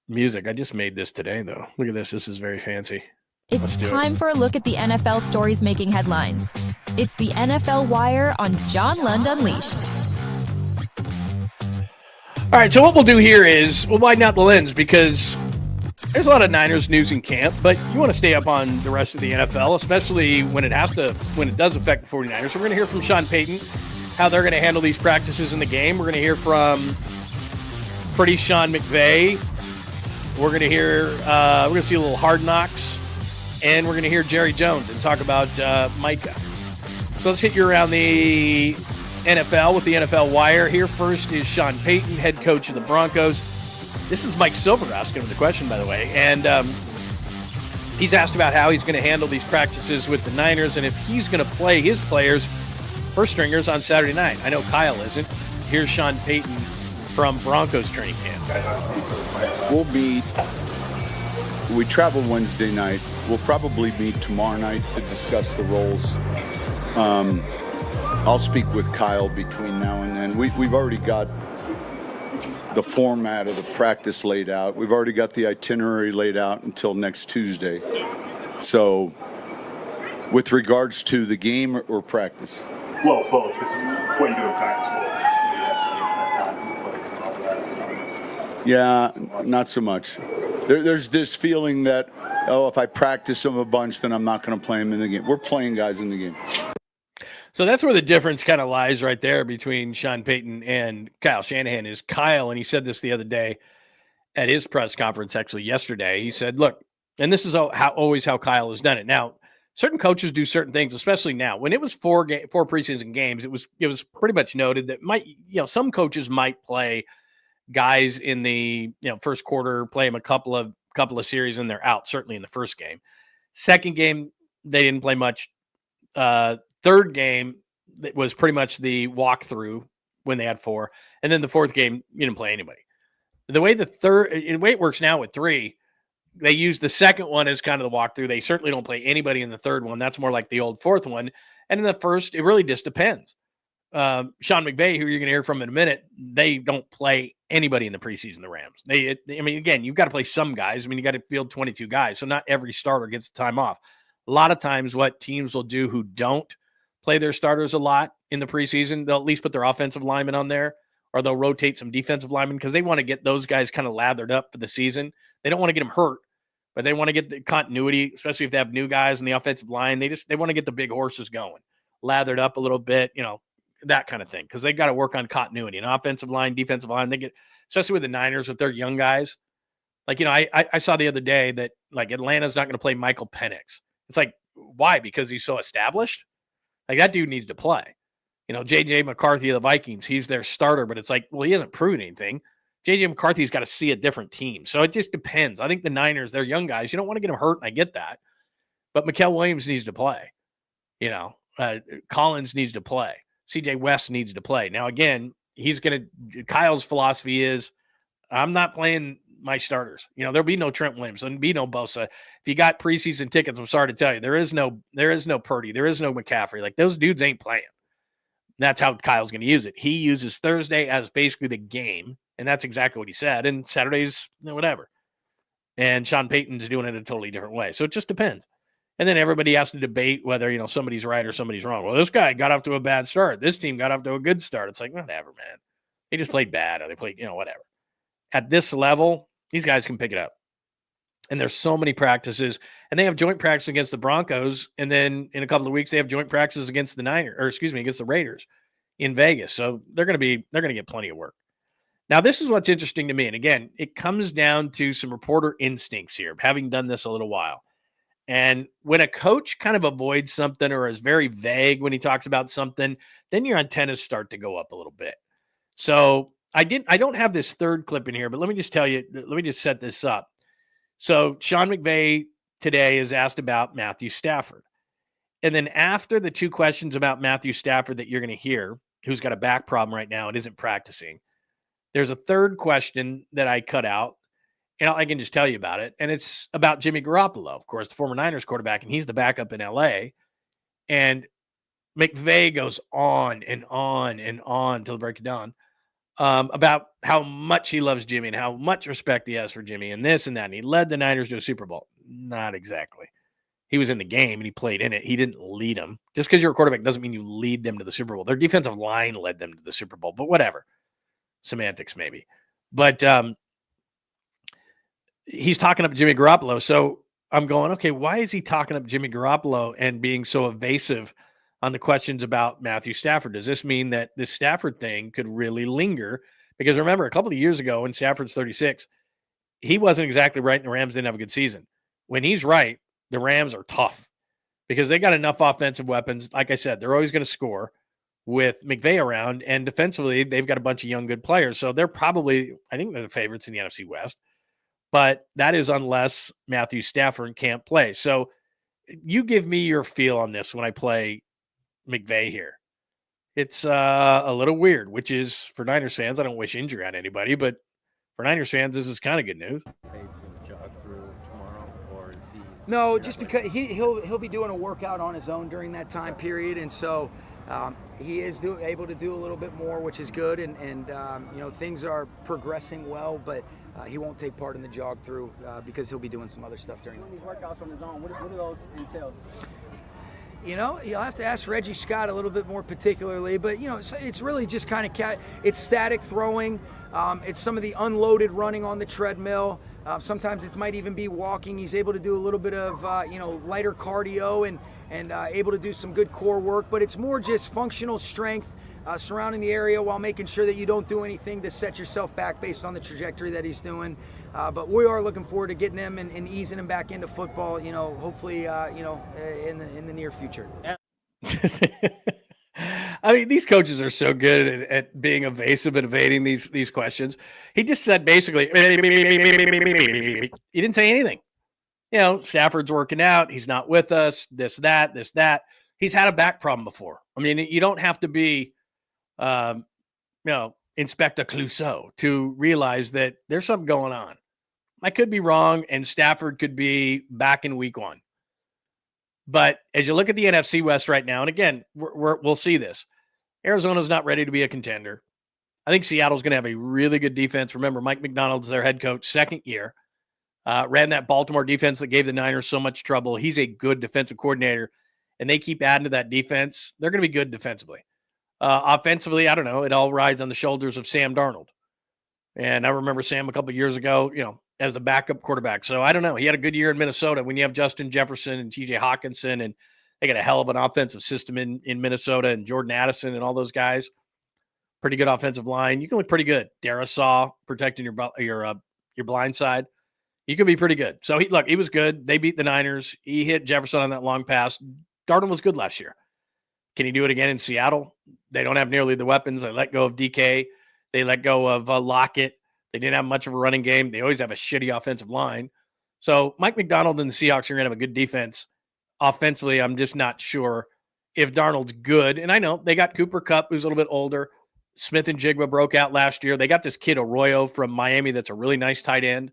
music. I just made this today, though. Look at this. This is very fancy. It's time for a look at the NFL stories making headlines. It's the NFL Wire on John Lund Unleashed. All right, so what we'll do here is we'll widen out the lens because there's a lot of Niners news in camp, but you want to stay up on the rest of the NFL, especially when it does affect the 49ers. So we're going to hear from Sean Payton, how they're going to handle these practices in the game. We're going to hear from pretty Sean McVay. We're going to hear, we're going to see a little Hard Knocks, and we're going to hear Jerry Jones and talk about Micah. So let's hit you around the NFL with the NFL Wire. Here first is Sean Payton, head coach of the Broncos. This is Mike Silver asking him the question, by the way. And he's asked about how he's going to handle these practices with the Niners and if he's going to play his players, first stringers, on Saturday night. I know Kyle isn't. Here's Sean Payton from Broncos training camp. We'll meet. We travel Wednesday night. We'll probably meet tomorrow night to discuss the roles. I'll speak with Kyle between now and then. We've already got the format of the practice laid out. We've already got the itinerary laid out until next Tuesday. So, with regards to the game or practice? Well, both, because when doing practice, yeah, not so much. There's this feeling that, if I practice them a bunch, then I'm not going to play them in the game. We're playing guys in the game. So that's where the difference kind of lies right there between Sean Payton and Kyle Shanahan is Kyle, and he said this the other day at his press conference, actually yesterday. He said, look, and this is always how Kyle has done it. Now, certain coaches do certain things, especially now. When it was four preseason games, it was pretty much noted that some coaches might play guys in the first quarter, play them a couple of series, and they're out. Certainly in the first game. Second game, they didn't play much. Third game, it was pretty much the walkthrough when they had 4, and then the fourth game, you didn't play anybody. The way it works now with 3. They use the second one as kind of the walkthrough. They certainly don't play anybody in the third one. That's more like the old fourth one. And in the first, it really just depends. Sean McVay, who you're going to hear from in a minute, they don't play anybody in the preseason, the Rams. Again, you've got to play some guys. You got to field 22 guys. So not every starter gets the time off. A lot of times what teams will do who don't play their starters a lot in the preseason, they'll at least put their offensive linemen on there, or they'll rotate some defensive linemen because they want to get those guys kind of lathered up for the season. They don't want to get him hurt, but they want to get the continuity, especially if they have new guys in the offensive line. They want to get the big horses going, lathered up a little bit, that kind of thing, because they've got to work on continuity. An offensive line, defensive line, they get, especially with the Niners, with their young guys. Like, I saw the other day that, like, Atlanta's not going to play Michael Penix. It's like, why? Because he's so established? Like, that dude needs to play. J.J. McCarthy of the Vikings, he's their starter, but it's like, well, he hasn't proven anything. J.J. McCarthy's got to see a different team. So it just depends. I think the Niners, they're young guys. You don't want to get them hurt, and I get that. But Mikael Williams needs to play. Collins needs to play. C.J. West needs to play. Now, again, Kyle's philosophy is, I'm not playing my starters. There'll be no Trent Williams. There'll be no Bosa. If you got preseason tickets, I'm sorry to tell you, there is no Purdy. There is no McCaffrey. Like, those dudes ain't playing. That's how Kyle's going to use it. He uses Thursday as basically the game, and that's exactly what he said. And Saturday's whatever. And Sean Payton's doing it a totally different way. So it just depends. And then everybody has to debate whether, somebody's right or somebody's wrong. Well, this guy got off to a bad start. This team got off to a good start. It's like, whatever, man. They just played bad, or they played, whatever. At this level, these guys can pick it up. And there's so many practices. And they have joint practice against the Broncos. And then in a couple of weeks, they have joint practices against against the Raiders in Vegas. So they're going to get plenty of work. Now, this is what's interesting to me. And again, it comes down to some reporter instincts here, having done this a little while. And when a coach kind of avoids something or is very vague when he talks about something, then your antennas start to go up a little bit. So I don't have this third clip in here, but let me just tell you, let me just set this up. So Sean McVay today is asked about Matthew Stafford. And then after the two questions about Matthew Stafford that you're going to hear, who's got a back problem right now and isn't practicing, there's a third question that I cut out. And I can just tell you about it. And it's about Jimmy Garoppolo, of course, the former Niners quarterback, and he's the backup in L.A. And McVay goes on and on and on till the break of dawn about how much he loves Jimmy and how much respect he has for Jimmy and this and that. And he led the Niners to a Super Bowl. Not exactly. He was in the game and he played in it. He didn't lead them. Just because you're a quarterback doesn't mean you lead them to the Super Bowl. Their defensive line led them to the Super Bowl, but whatever. Semantics maybe. But he's talking up Jimmy Garoppolo. So I'm going, okay, why is he talking up Jimmy Garoppolo and being so evasive on the questions about Matthew Stafford? Does this mean that this Stafford thing could really linger? Because remember, a couple of years ago when Stafford's 36, he wasn't exactly right and the Rams didn't have a good season. When he's right, the Rams are tough because they got enough offensive weapons. Like I said, they're always going to score with McVay around, and defensively, they've got a bunch of young, good players. So they're probably, I think they're the favorites in the NFC West. But that is unless Matthew Stafford can't play. So you give me your feel on this when I play McVay here. It's a little weird, which is for Niners fans. I don't wish injury on anybody, but for Niners fans, this is kind of good news. No, just because he'll be doing a workout on his own during that time period, and so he is able to do a little bit more, which is good, and things are progressing well, but he won't take part in the jog through because he'll be doing some other stuff during these workouts on his own. What do those entail? You'll have to ask Reggie Scott a little bit more particularly, but it's really just kind of it's static throwing. It's some of the unloaded running on the treadmill. Sometimes it might even be walking. He's able to do a little bit of lighter cardio and able to do some good core work, but it's more just functional strength surrounding the area while making sure that you don't do anything to set yourself back based on the trajectory that he's doing. But we are looking forward to getting him and easing him back into football, hopefully, in the near future. I mean, these coaches are so good at being evasive and evading these questions. He just said basically, he didn't say anything. Stafford's working out. He's not with us. This, that. He's had a back problem before. I mean, you don't have to be, Inspector Clouseau to realize that there's something going on. I could be wrong, and Stafford could be back in week 1. But as you look at the NFC West right now, and again, we'll see this. Arizona's not ready to be a contender. I think Seattle's going to have a really good defense. Remember, Mike McDonald's their head coach, second year. Ran that Baltimore defense that gave the Niners so much trouble. He's a good defensive coordinator, and they keep adding to that defense. They're going to be good defensively. Offensively, I don't know. It all rides on the shoulders of Sam Darnold. And I remember Sam a couple of years ago, as the backup quarterback. So I don't know. He had a good year in Minnesota. When you have Justin Jefferson and TJ Hawkinson, and they got a hell of an offensive system in Minnesota, and Jordan Addison and all those guys, pretty good offensive line. You can look pretty good. Darisaw protecting your blind side. You can be pretty good. So he was good. They beat the Niners. He hit Jefferson on that long pass. Darnold was good last year. Can he do it again in Seattle? They don't have nearly the weapons. They let go of DK. They let go of Lockett. They didn't have much of a running game. They always have a shitty offensive line. So Mike McDonald and the Seahawks are going to have a good defense. Offensively, I'm just not sure if Darnold's good. And I know they got Cooper Kupp, who's a little bit older. Smith and Jigba broke out last year. They got this kid Arroyo from Miami that's a really nice tight end.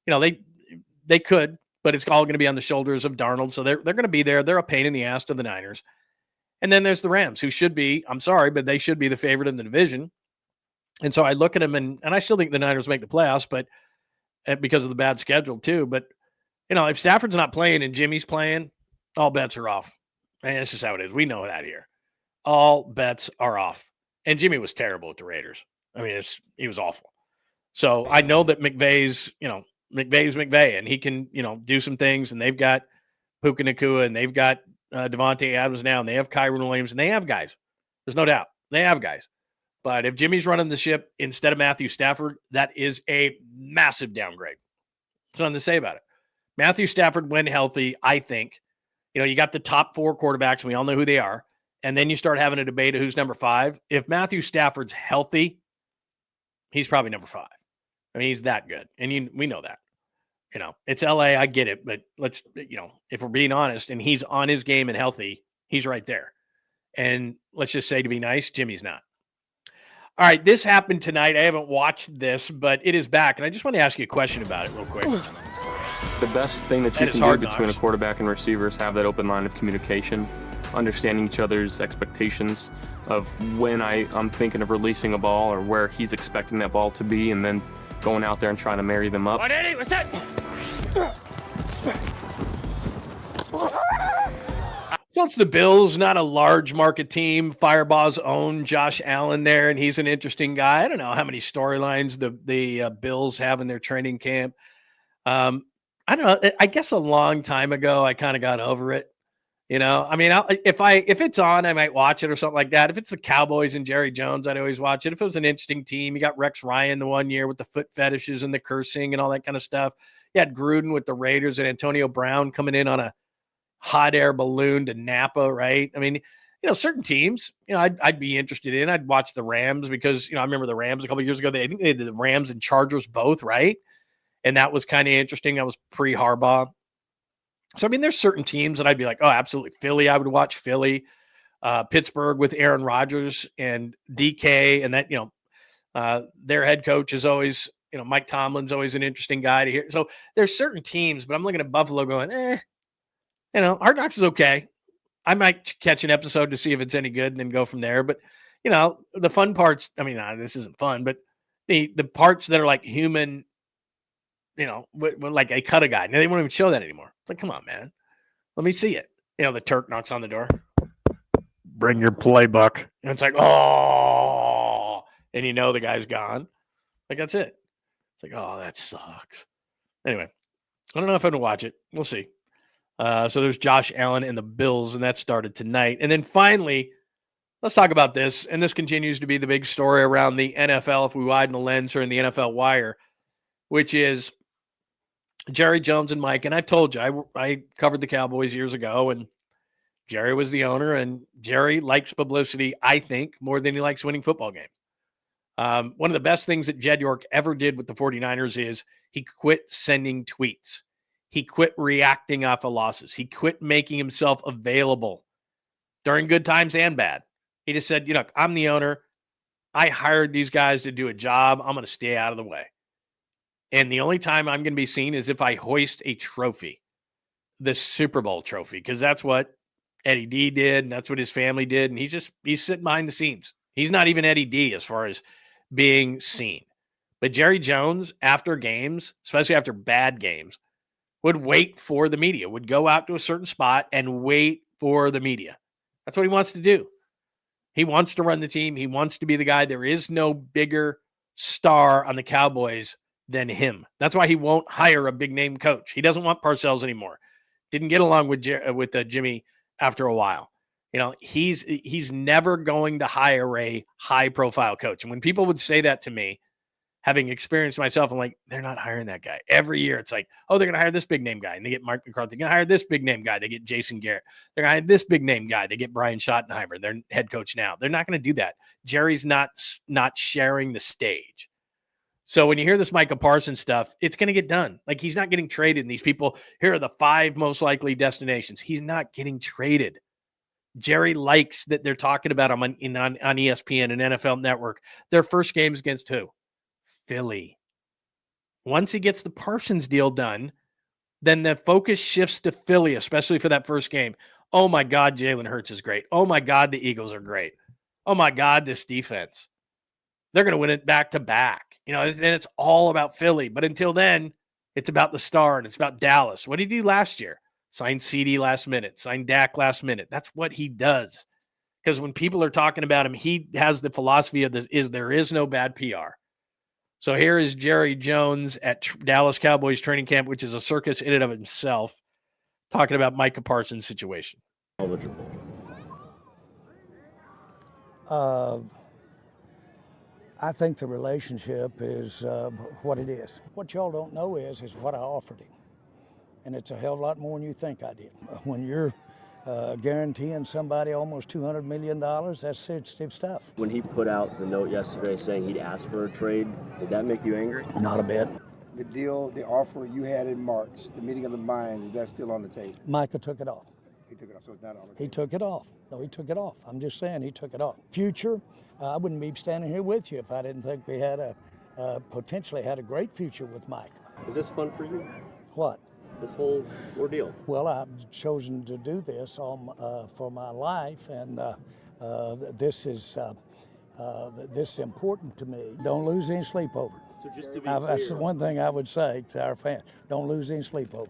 They could, but it's all going to be on the shoulders of Darnold. So they're going to be there. They're a pain in the ass to the Niners. And then there's the Rams, who should be, I'm sorry, but they should be the favorite in the division. And so I look at them, and I still think the Niners make the playoffs, but because of the bad schedule too. But, if Stafford's not playing and Jimmy's playing, all bets are off. And that's just how it is. We know that here. All bets are off. And Jimmy was terrible with the Raiders. I mean, he was awful. So I know that McVay's McVay, and he can, do some things. And they've got Puka Nacua, and they've got Devontae Adams now, and they have Kyron Williams, and they have guys. There's no doubt. They have guys. But if Jimmy's running the ship instead of Matthew Stafford, that is a massive downgrade. There's nothing to say about it. Matthew Stafford, when healthy, I think, you got the top 4 quarterbacks, and we all know who they are. And then you start having a debate of who's number 5. If Matthew Stafford's healthy, he's probably number 5. I mean, he's that good. And we know that. It's LA, I get it. But let's, if we're being honest, and he's on his game and healthy, he's right there. And let's just say, to be nice, Jimmy's not. All right, this happened tonight. I haven't watched this, but it is back. And I just want to ask you a question about it real quick. The best thing that you can do between a quarterback and receiver is have that open line of communication, understanding each other's expectations of when I'm thinking of releasing a ball or where he's expecting that ball to be, and then going out there and trying to marry them up. What's that? So it's the Bills, not a large market team. Fireball's own Josh Allen there, and he's an interesting guy. I don't know how many storylines the Bills have in their training camp. I don't know. I guess a long time ago, I kind of got over it. I mean, if it's on, I might watch it or something like that. If it's the Cowboys and Jerry Jones, I'd always watch it. If it was an interesting team, you got Rex Ryan the one year with the foot fetishes and the cursing and all that kind of stuff. You had Gruden with the Raiders and Antonio Brown coming in on a hot air balloon to Napa, right? I mean, certain teams, I'd be interested in. I'd watch the Rams because, I remember the Rams a couple of years ago. I think they did the Rams and Chargers both, right? And that was kind of interesting. That was pre-Harbaugh. So, I mean, there's certain teams that I'd be like, oh, absolutely. Philly, I would watch Philly. Pittsburgh with Aaron Rodgers and DK. And that, their head coach is always, Mike Tomlin's always an interesting guy to hear. So there's certain teams, but I'm looking at Buffalo going, Hard Knocks is okay. I might catch an episode to see if it's any good and then go from there. But, the fun parts, I mean, this isn't fun, but the parts that are like human, like they cut a guy. Now they won't even show that anymore. It's like, come on, man. Let me see it. The Turk knocks on the door. Bring your playbook. And it's like, oh. And the guy's gone. Like, that's it. It's like, oh, that sucks. Anyway, I don't know if I'm going to watch it. We'll see. So there's Josh Allen and the Bills, and that started tonight. And then finally, let's talk about this. And this continues to be the big story around the NFL, if we widen the lens or in the NFL wire, which is Jerry Jones and Mike. And I've told you, I covered the Cowboys years ago, and Jerry was the owner, and Jerry likes publicity, I think, more than he likes winning football games. One of the best things that Jed York ever did with the 49ers is he quit sending tweets. He quit reacting off of losses. He quit making himself available during good times and bad. He just said, I'm the owner. I hired these guys to do a job. I'm going to stay out of the way. And the only time I'm going to be seen is if I hoist a trophy, the Super Bowl trophy, because that's what Eddie D did, and that's what his family did. And he's sitting behind the scenes. He's not even Eddie D as far as being seen. But Jerry Jones, after games, especially after bad games, would wait for the media, would go out to a certain spot and wait for the media. That's what he wants to do. He wants to run the team. He wants to be the guy. There is no bigger star on the Cowboys than him. That's why he won't hire a big name coach. He doesn't want Parcells anymore. Didn't get along with Jimmy after a while. You know, he's never going to hire a high profile coach. And when people would say that to me, having experienced myself, I'm like, they're not hiring that guy. Every year it's like, oh, they're going to hire this big name guy. And they get Mark McCarthy. They're going to hire this big name guy. They get Jason Garrett. They're going to hire this big name guy. They get Brian Schottenheimer, their head coach now. They're not going to do that. Jerry's not sharing the stage. So when you hear this Micah Parsons stuff, it's going to get done. Like, he's not getting traded. And these people, here are the 5 most likely destinations. He's not getting traded. Jerry likes that they're talking about him on ESPN and NFL Network. Their first game's against who? Philly. Once he gets the Parsons deal done, then the focus shifts to Philly, especially for that first game. Oh my God, Jalen Hurts is great. Oh my God, the Eagles are great. Oh my God, this defense. They're going to win it back to back. You know, and it's all about Philly. But until then, it's about the star and it's about Dallas. What did he do last year? Signed CD last minute, signed Dak last minute. That's what he does. Because when people are talking about him, he has the philosophy of there is no bad PR. So here is Jerry Jones at Dallas Cowboys training camp, which is a circus in and of himself, talking about Micah Parsons' situation. I think the relationship is what it is. What y'all don't know is what I offered him. And it's a hell of a lot more than you think I did. When you're guaranteeing somebody almost $200 million, that's sensitive stuff. When he put out the note yesterday saying he'd asked for a trade, did that make you angry? Not a bit. The deal, the offer you had in March, the meeting of the minds, is that still on the table? Micah took it off. He took it off, so it's not on the table. He took it off. No, he took it off. I'm just saying he took it off. Future, I wouldn't be standing here with you if I didn't think we had potentially had a great future with Micah. Is this fun for you? What? This whole ordeal? Well, I've chosen to do this for my life, and this is important to me. Don't lose any sleep over it. So just to be That's clear, the one thing I would say to our fans. Don't lose any sleep over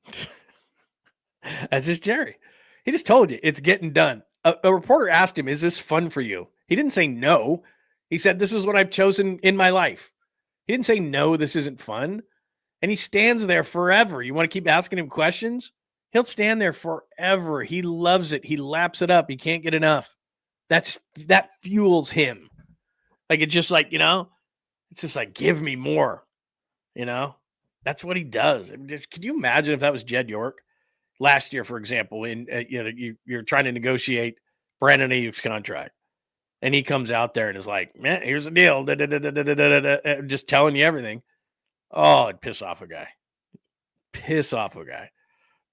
it. That's just Jerry. He just told you it's getting done. A reporter asked him, is this fun for you? He didn't say no. He said, this is what I've chosen in my life. He didn't say, no, this isn't fun. And he stands there forever. You want to keep asking him questions? He'll stand there forever. He loves it. He laps it up. He can't get enough. That fuels him. Like, it's just like, it's just like, give me more. That's what he does. Could you imagine if that was Jed York last year, for example, you're trying to negotiate Brandon Ayuk's contract. And he comes out there and is like, man, here's the deal. Just telling you everything. Oh, it'd piss off a guy.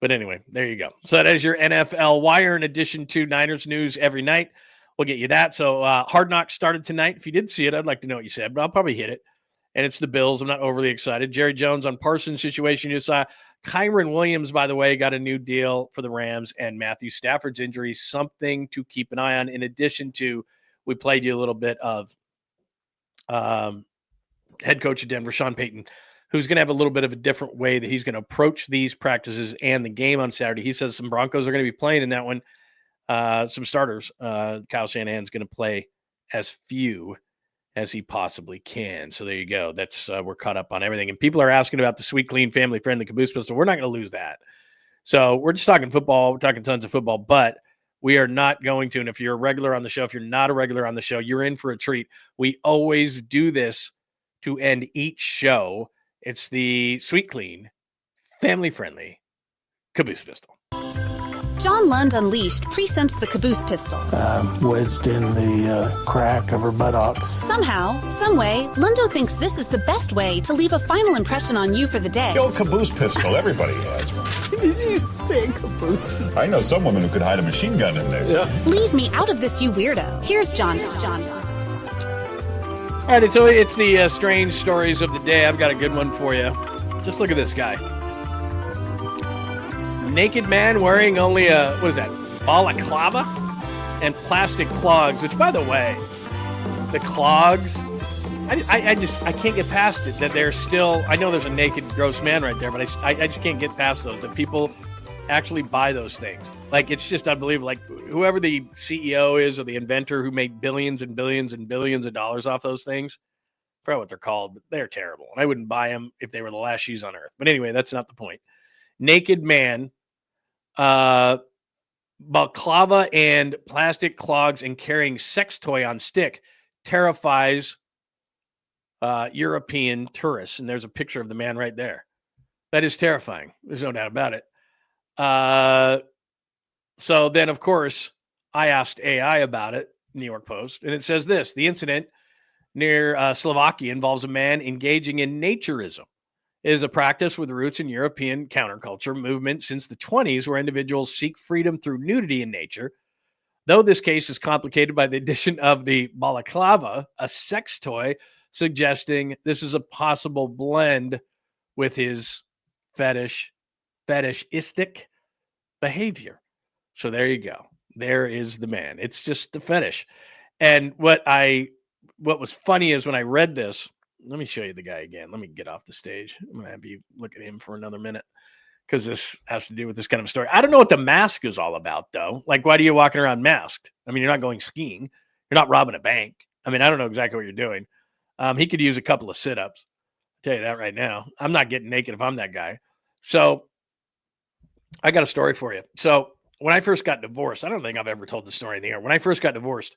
But anyway, there you go. So that is your NFL Wire in addition to Niners news every night. We'll get you that. So Hard Knocks started tonight. If you did see it, I'd like to know what you said, but I'll probably hit it. And it's the Bills. I'm not overly excited. Jerry Jones on Parsons' situation. You saw Kyron Williams, by the way, got a new deal for the Rams, and Matthew Stafford's injury, something to keep an eye on. In addition to, we played you a little bit of head coach of Denver, Sean Payton, who's going to have a little bit of a different way that he's going to approach these practices and the game on Saturday. He says some Broncos are going to be playing in that one. Some starters. Kyle Shanahan's going to play as few as he possibly can. So there you go. That's we're caught up on everything. And people are asking about the sweet, clean, family-friendly caboose pistol. We're not going to lose that. So we're just talking football. We're talking tons of football, but we are not going to. And if you're a regular on the show, if you're not a regular on the show, you're in for a treat. We always do this to end each show. It's the sweet, clean, family-friendly caboose pistol. John Lund Unleashed presents the caboose pistol. Wedged in the crack of her buttocks. Somehow, someway, Lundo thinks this is the best way to leave a final impression on you for the day. The old caboose pistol, everybody has one. Did you say caboose pistol? I know some women who could hide a machine gun in there. Yeah. Leave me out of this, you weirdo. Here's John. All right, so it's the strange stories of the day. I've got a good one for you. Just look at this guy. Naked man wearing only a, balaclava and plastic clogs, which, by the way, the clogs, I can't get past it, that they're still, I know there's a naked, gross man right there, but I just can't get past those, that people actually buy those things. Like, it's just unbelievable. Like, whoever the CEO is or the inventor who made billions and billions and billions of dollars off those things, Probably what they're called, but they're terrible. And I wouldn't buy them if they were the last shoes on earth. But anyway, that's not the point. Naked man, balaclava and plastic clogs and carrying sex toy on stick terrifies European tourists. And there's a picture of the man right there. That is terrifying. There's no doubt about it. So then, of course, I asked AI about it, New York Post, and it says this: the incident near Slovakia involves a man engaging in naturism. It is a practice with roots in European counterculture movement since the 1920s, where individuals seek freedom through nudity in nature. Though this case is complicated by the addition of the balaclava, a sex toy, suggesting this is a possible blend with his fetishistic behavior. So there you go. There is the man. It's just the fetish. And what was funny is when I read this, let me show you the guy again. Let me get off the stage. I'm going to have you look at him for another minute because this has to do with this kind of story. I don't know what the mask is all about, though. Like, why are you walking around masked? I mean, you're not going skiing. You're not robbing a bank. I mean, I don't know exactly what you're doing. He could use a couple of sit-ups. I'll tell you that right now. I'm not getting naked if I'm that guy. So I got a story for you. So when I first got divorced, I don't think I've ever told the story in the air. When I first got divorced,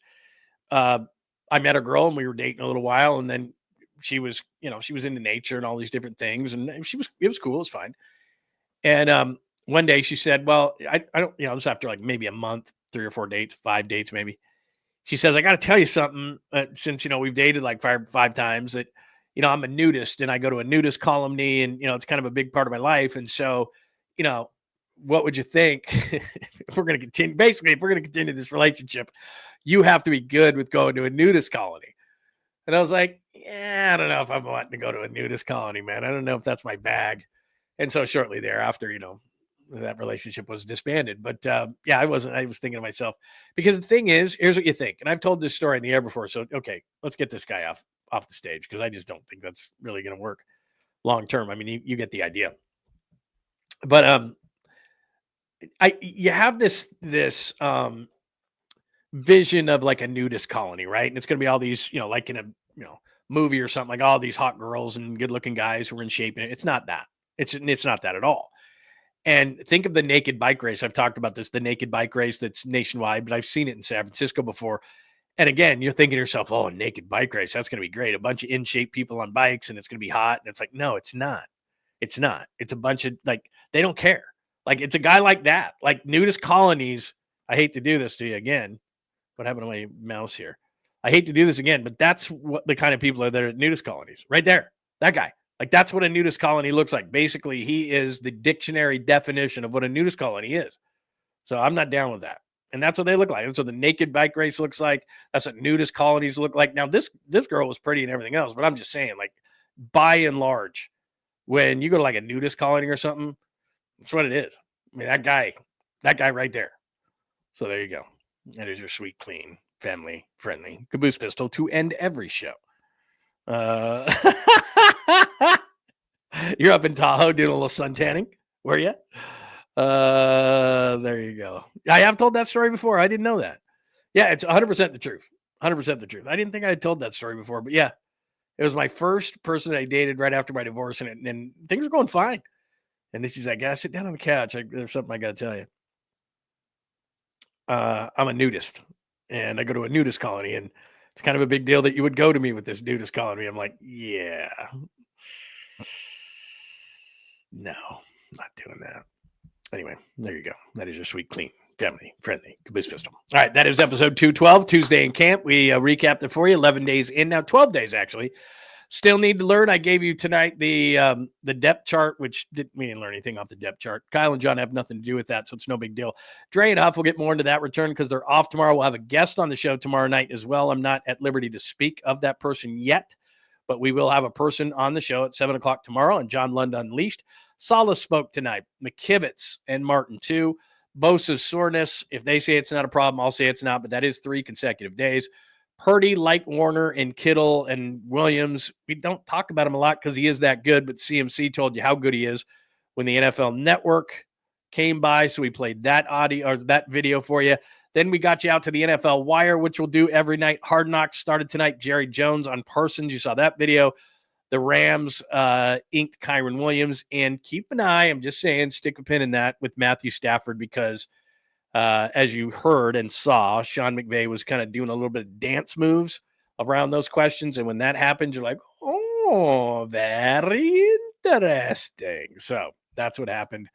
I met a girl and we were dating a little while, and then she was into nature and all these different things, and it was cool, it was fine. And one day she said, well, I don't, this after like maybe a month, 3 or 4 dates, 5 dates maybe. She says, I got to tell you something, since we've dated like five times, that I'm a nudist and I go to a nudist colony, and it's kind of a big part of my life, and so what would you think if we're going to continue? Basically, if we're going to continue this relationship, you have to be good with going to a nudist colony. And I was like, yeah, I don't know if I'm wanting to go to a nudist colony, man. I don't know if that's my bag. And so shortly thereafter, that relationship was disbanded. But yeah, I was thinking to myself, because the thing is, here's what you think. And I've told this story in the air before. So, okay, let's get this guy off the stage, because I just don't think that's really going to work long term. I mean, you get the idea. But you have this vision of like a nudist colony, right? And it's going to be all these, like in a movie or something, like all these hot girls and good looking guys who are in shape. And it's not that. It's not that at all. And think of the naked bike race. I've talked about this, the naked bike race that's nationwide, but I've seen it in San Francisco before. And again, you're thinking to yourself, oh, a naked bike race, that's going to be great. A bunch of in shape people on bikes, and it's going to be hot. And it's like, no, it's not. It's not. It's a bunch of, like, they don't care. Like, it's a guy like that. Like, nudist colonies, I hate to do this to you again. What happened to my mouse here? I hate to do this again, but that's what the kind of people are there at nudist colonies. Right there. That guy. Like, that's what a nudist colony looks like. Basically, he is the dictionary definition of what a nudist colony is. So I'm not down with that. And that's what they look like. That's what the naked bike race looks like. That's what nudist colonies look like. Now, this girl was pretty and everything else, but I'm just saying, like, by and large, when you go to like a nudist colony or something, that's what it is. I mean, that guy right there. So there you go. That is your sweet, clean, family-friendly caboose pistol to end every show. You're up in Tahoe doing a little sun tanning, were you? There you go. I have told that story before. I didn't know that. Yeah, it's 100% the truth. 100% the truth. I didn't think I had told that story before, but yeah, it was my first person I dated right after my divorce, and things were going fine. And then she's like, "I sit down on the couch. There's something I got to tell you. I'm a nudist, and I go to a nudist colony, and it's kind of a big deal that you would go to me with this nudist colony." I'm like, "Yeah, no, not doing that." Anyway, there you go. That is your sweet, clean, family-friendly caboose pistol. All right, that is episode 212, Tuesday in Camp. We recapped it for you. 11 days in now, 12 days actually. Still need to learn. I gave you tonight the depth chart, which didn't mean learn anything off the depth chart. Kyle and John have nothing to do with that, so it's no big deal. Dre and Huff will get more into that return because they're off tomorrow. We'll have a guest on the show tomorrow night as well. I'm not at liberty to speak of that person yet, but we will have a person on the show at 7 o'clock tomorrow on John Lund Unleashed. SALEH spoke tonight. 𝐬𝐿𝐵𝐼𝑛𝐬𝐜𝐵𝐿𝐼 and Martin too. Bosa's soreness, if they say it's not a problem, I'll say it's not, but that is 3 consecutive days. Purdy, like Warner and Kittle and Williams, we don't talk about him a lot because he is that good, but CMC told you how good he is when the NFL Network came by, so we played that audio or that video for you. Then we got you out to the NFL Wire, which we'll do every night. Hard Knocks started tonight. Jerry Jones on Parsons. You saw that video. The Rams inked Kyron Williams. And keep an eye, I'm just saying, stick a pin in that with Matthew Stafford because, as you heard and saw, Sean McVay was kind of doing a little bit of dance moves around those questions. And when that happens, you're like, oh, very interesting. So that's what happened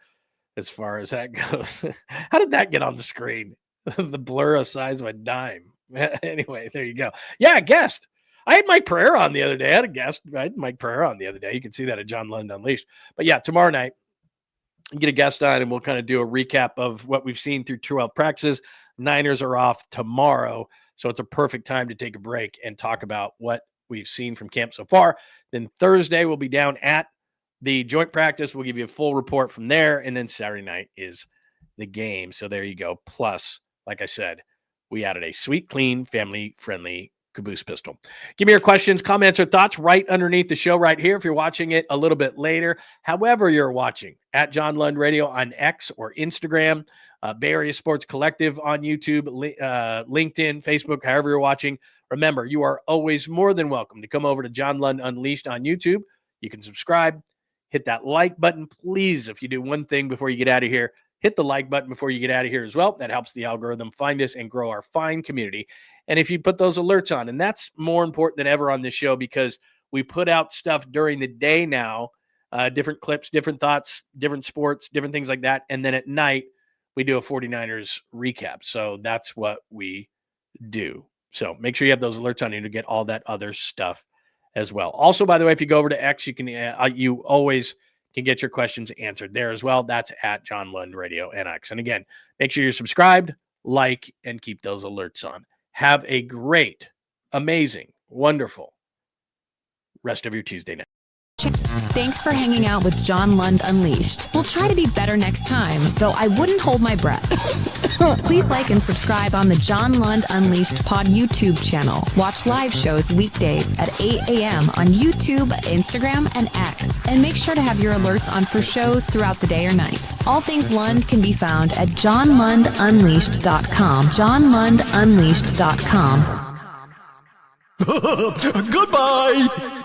as far as that goes. How did that get on the screen? The blur the size of a dime. Anyway, there you go. Yeah, guest. I had Mike Pereira on the other day. I had a guest. I had Mike Pereira on the other day. You can see that at John Lund Unleashed. But yeah, tomorrow night, get a guest on and we'll kind of do a recap of what we've seen through 12 practices. Niners are off tomorrow, so it's a perfect time to take a break and talk about what we've seen from camp so far. Then Thursday, we'll be down at the joint practice. We'll give you a full report from there. And then Saturday night is the game. So there you go. Plus, like I said, we added a sweet, clean, family-friendly caboose pistol. Give me your questions, comments, or thoughts right underneath the show right here if you're watching it a little bit later. However you're watching, at John Lund Radio on X or Instagram, Bay Area Sports Collective on YouTube, LinkedIn, Facebook, however you're watching. Remember, you are always more than welcome to come over to John Lund Unleashed on YouTube. You can subscribe, hit that like button. Please, if you do one thing before you get out of here, hit the like button before you get out of here as well. That helps the algorithm find us and grow our fine community. And if you put those alerts on, and that's more important than ever on this show because we put out stuff during the day now, different clips, different thoughts, different sports, different things like that. And then at night, we do a 49ers recap. So that's what we do. So make sure you have those alerts on you to get all that other stuff as well. Also, by the way, if you go over to X, you can you always can get your questions answered there as well. That's at John Lund Radio NX. And again, make sure you're subscribed, like, and keep those alerts on. Have a great, amazing, wonderful rest of your Tuesday night. Thanks for hanging out with John Lund Unleashed. We'll try to be better next time, though I wouldn't hold my breath. Please like and subscribe on the John Lund Unleashed Pod YouTube channel. Watch live shows weekdays at 8 a.m. on YouTube, Instagram, and X. And make sure to have your alerts on for shows throughout the day or night. All things Lund can be found at johnlundunleashed.com. johnlundunleashed.com. Goodbye!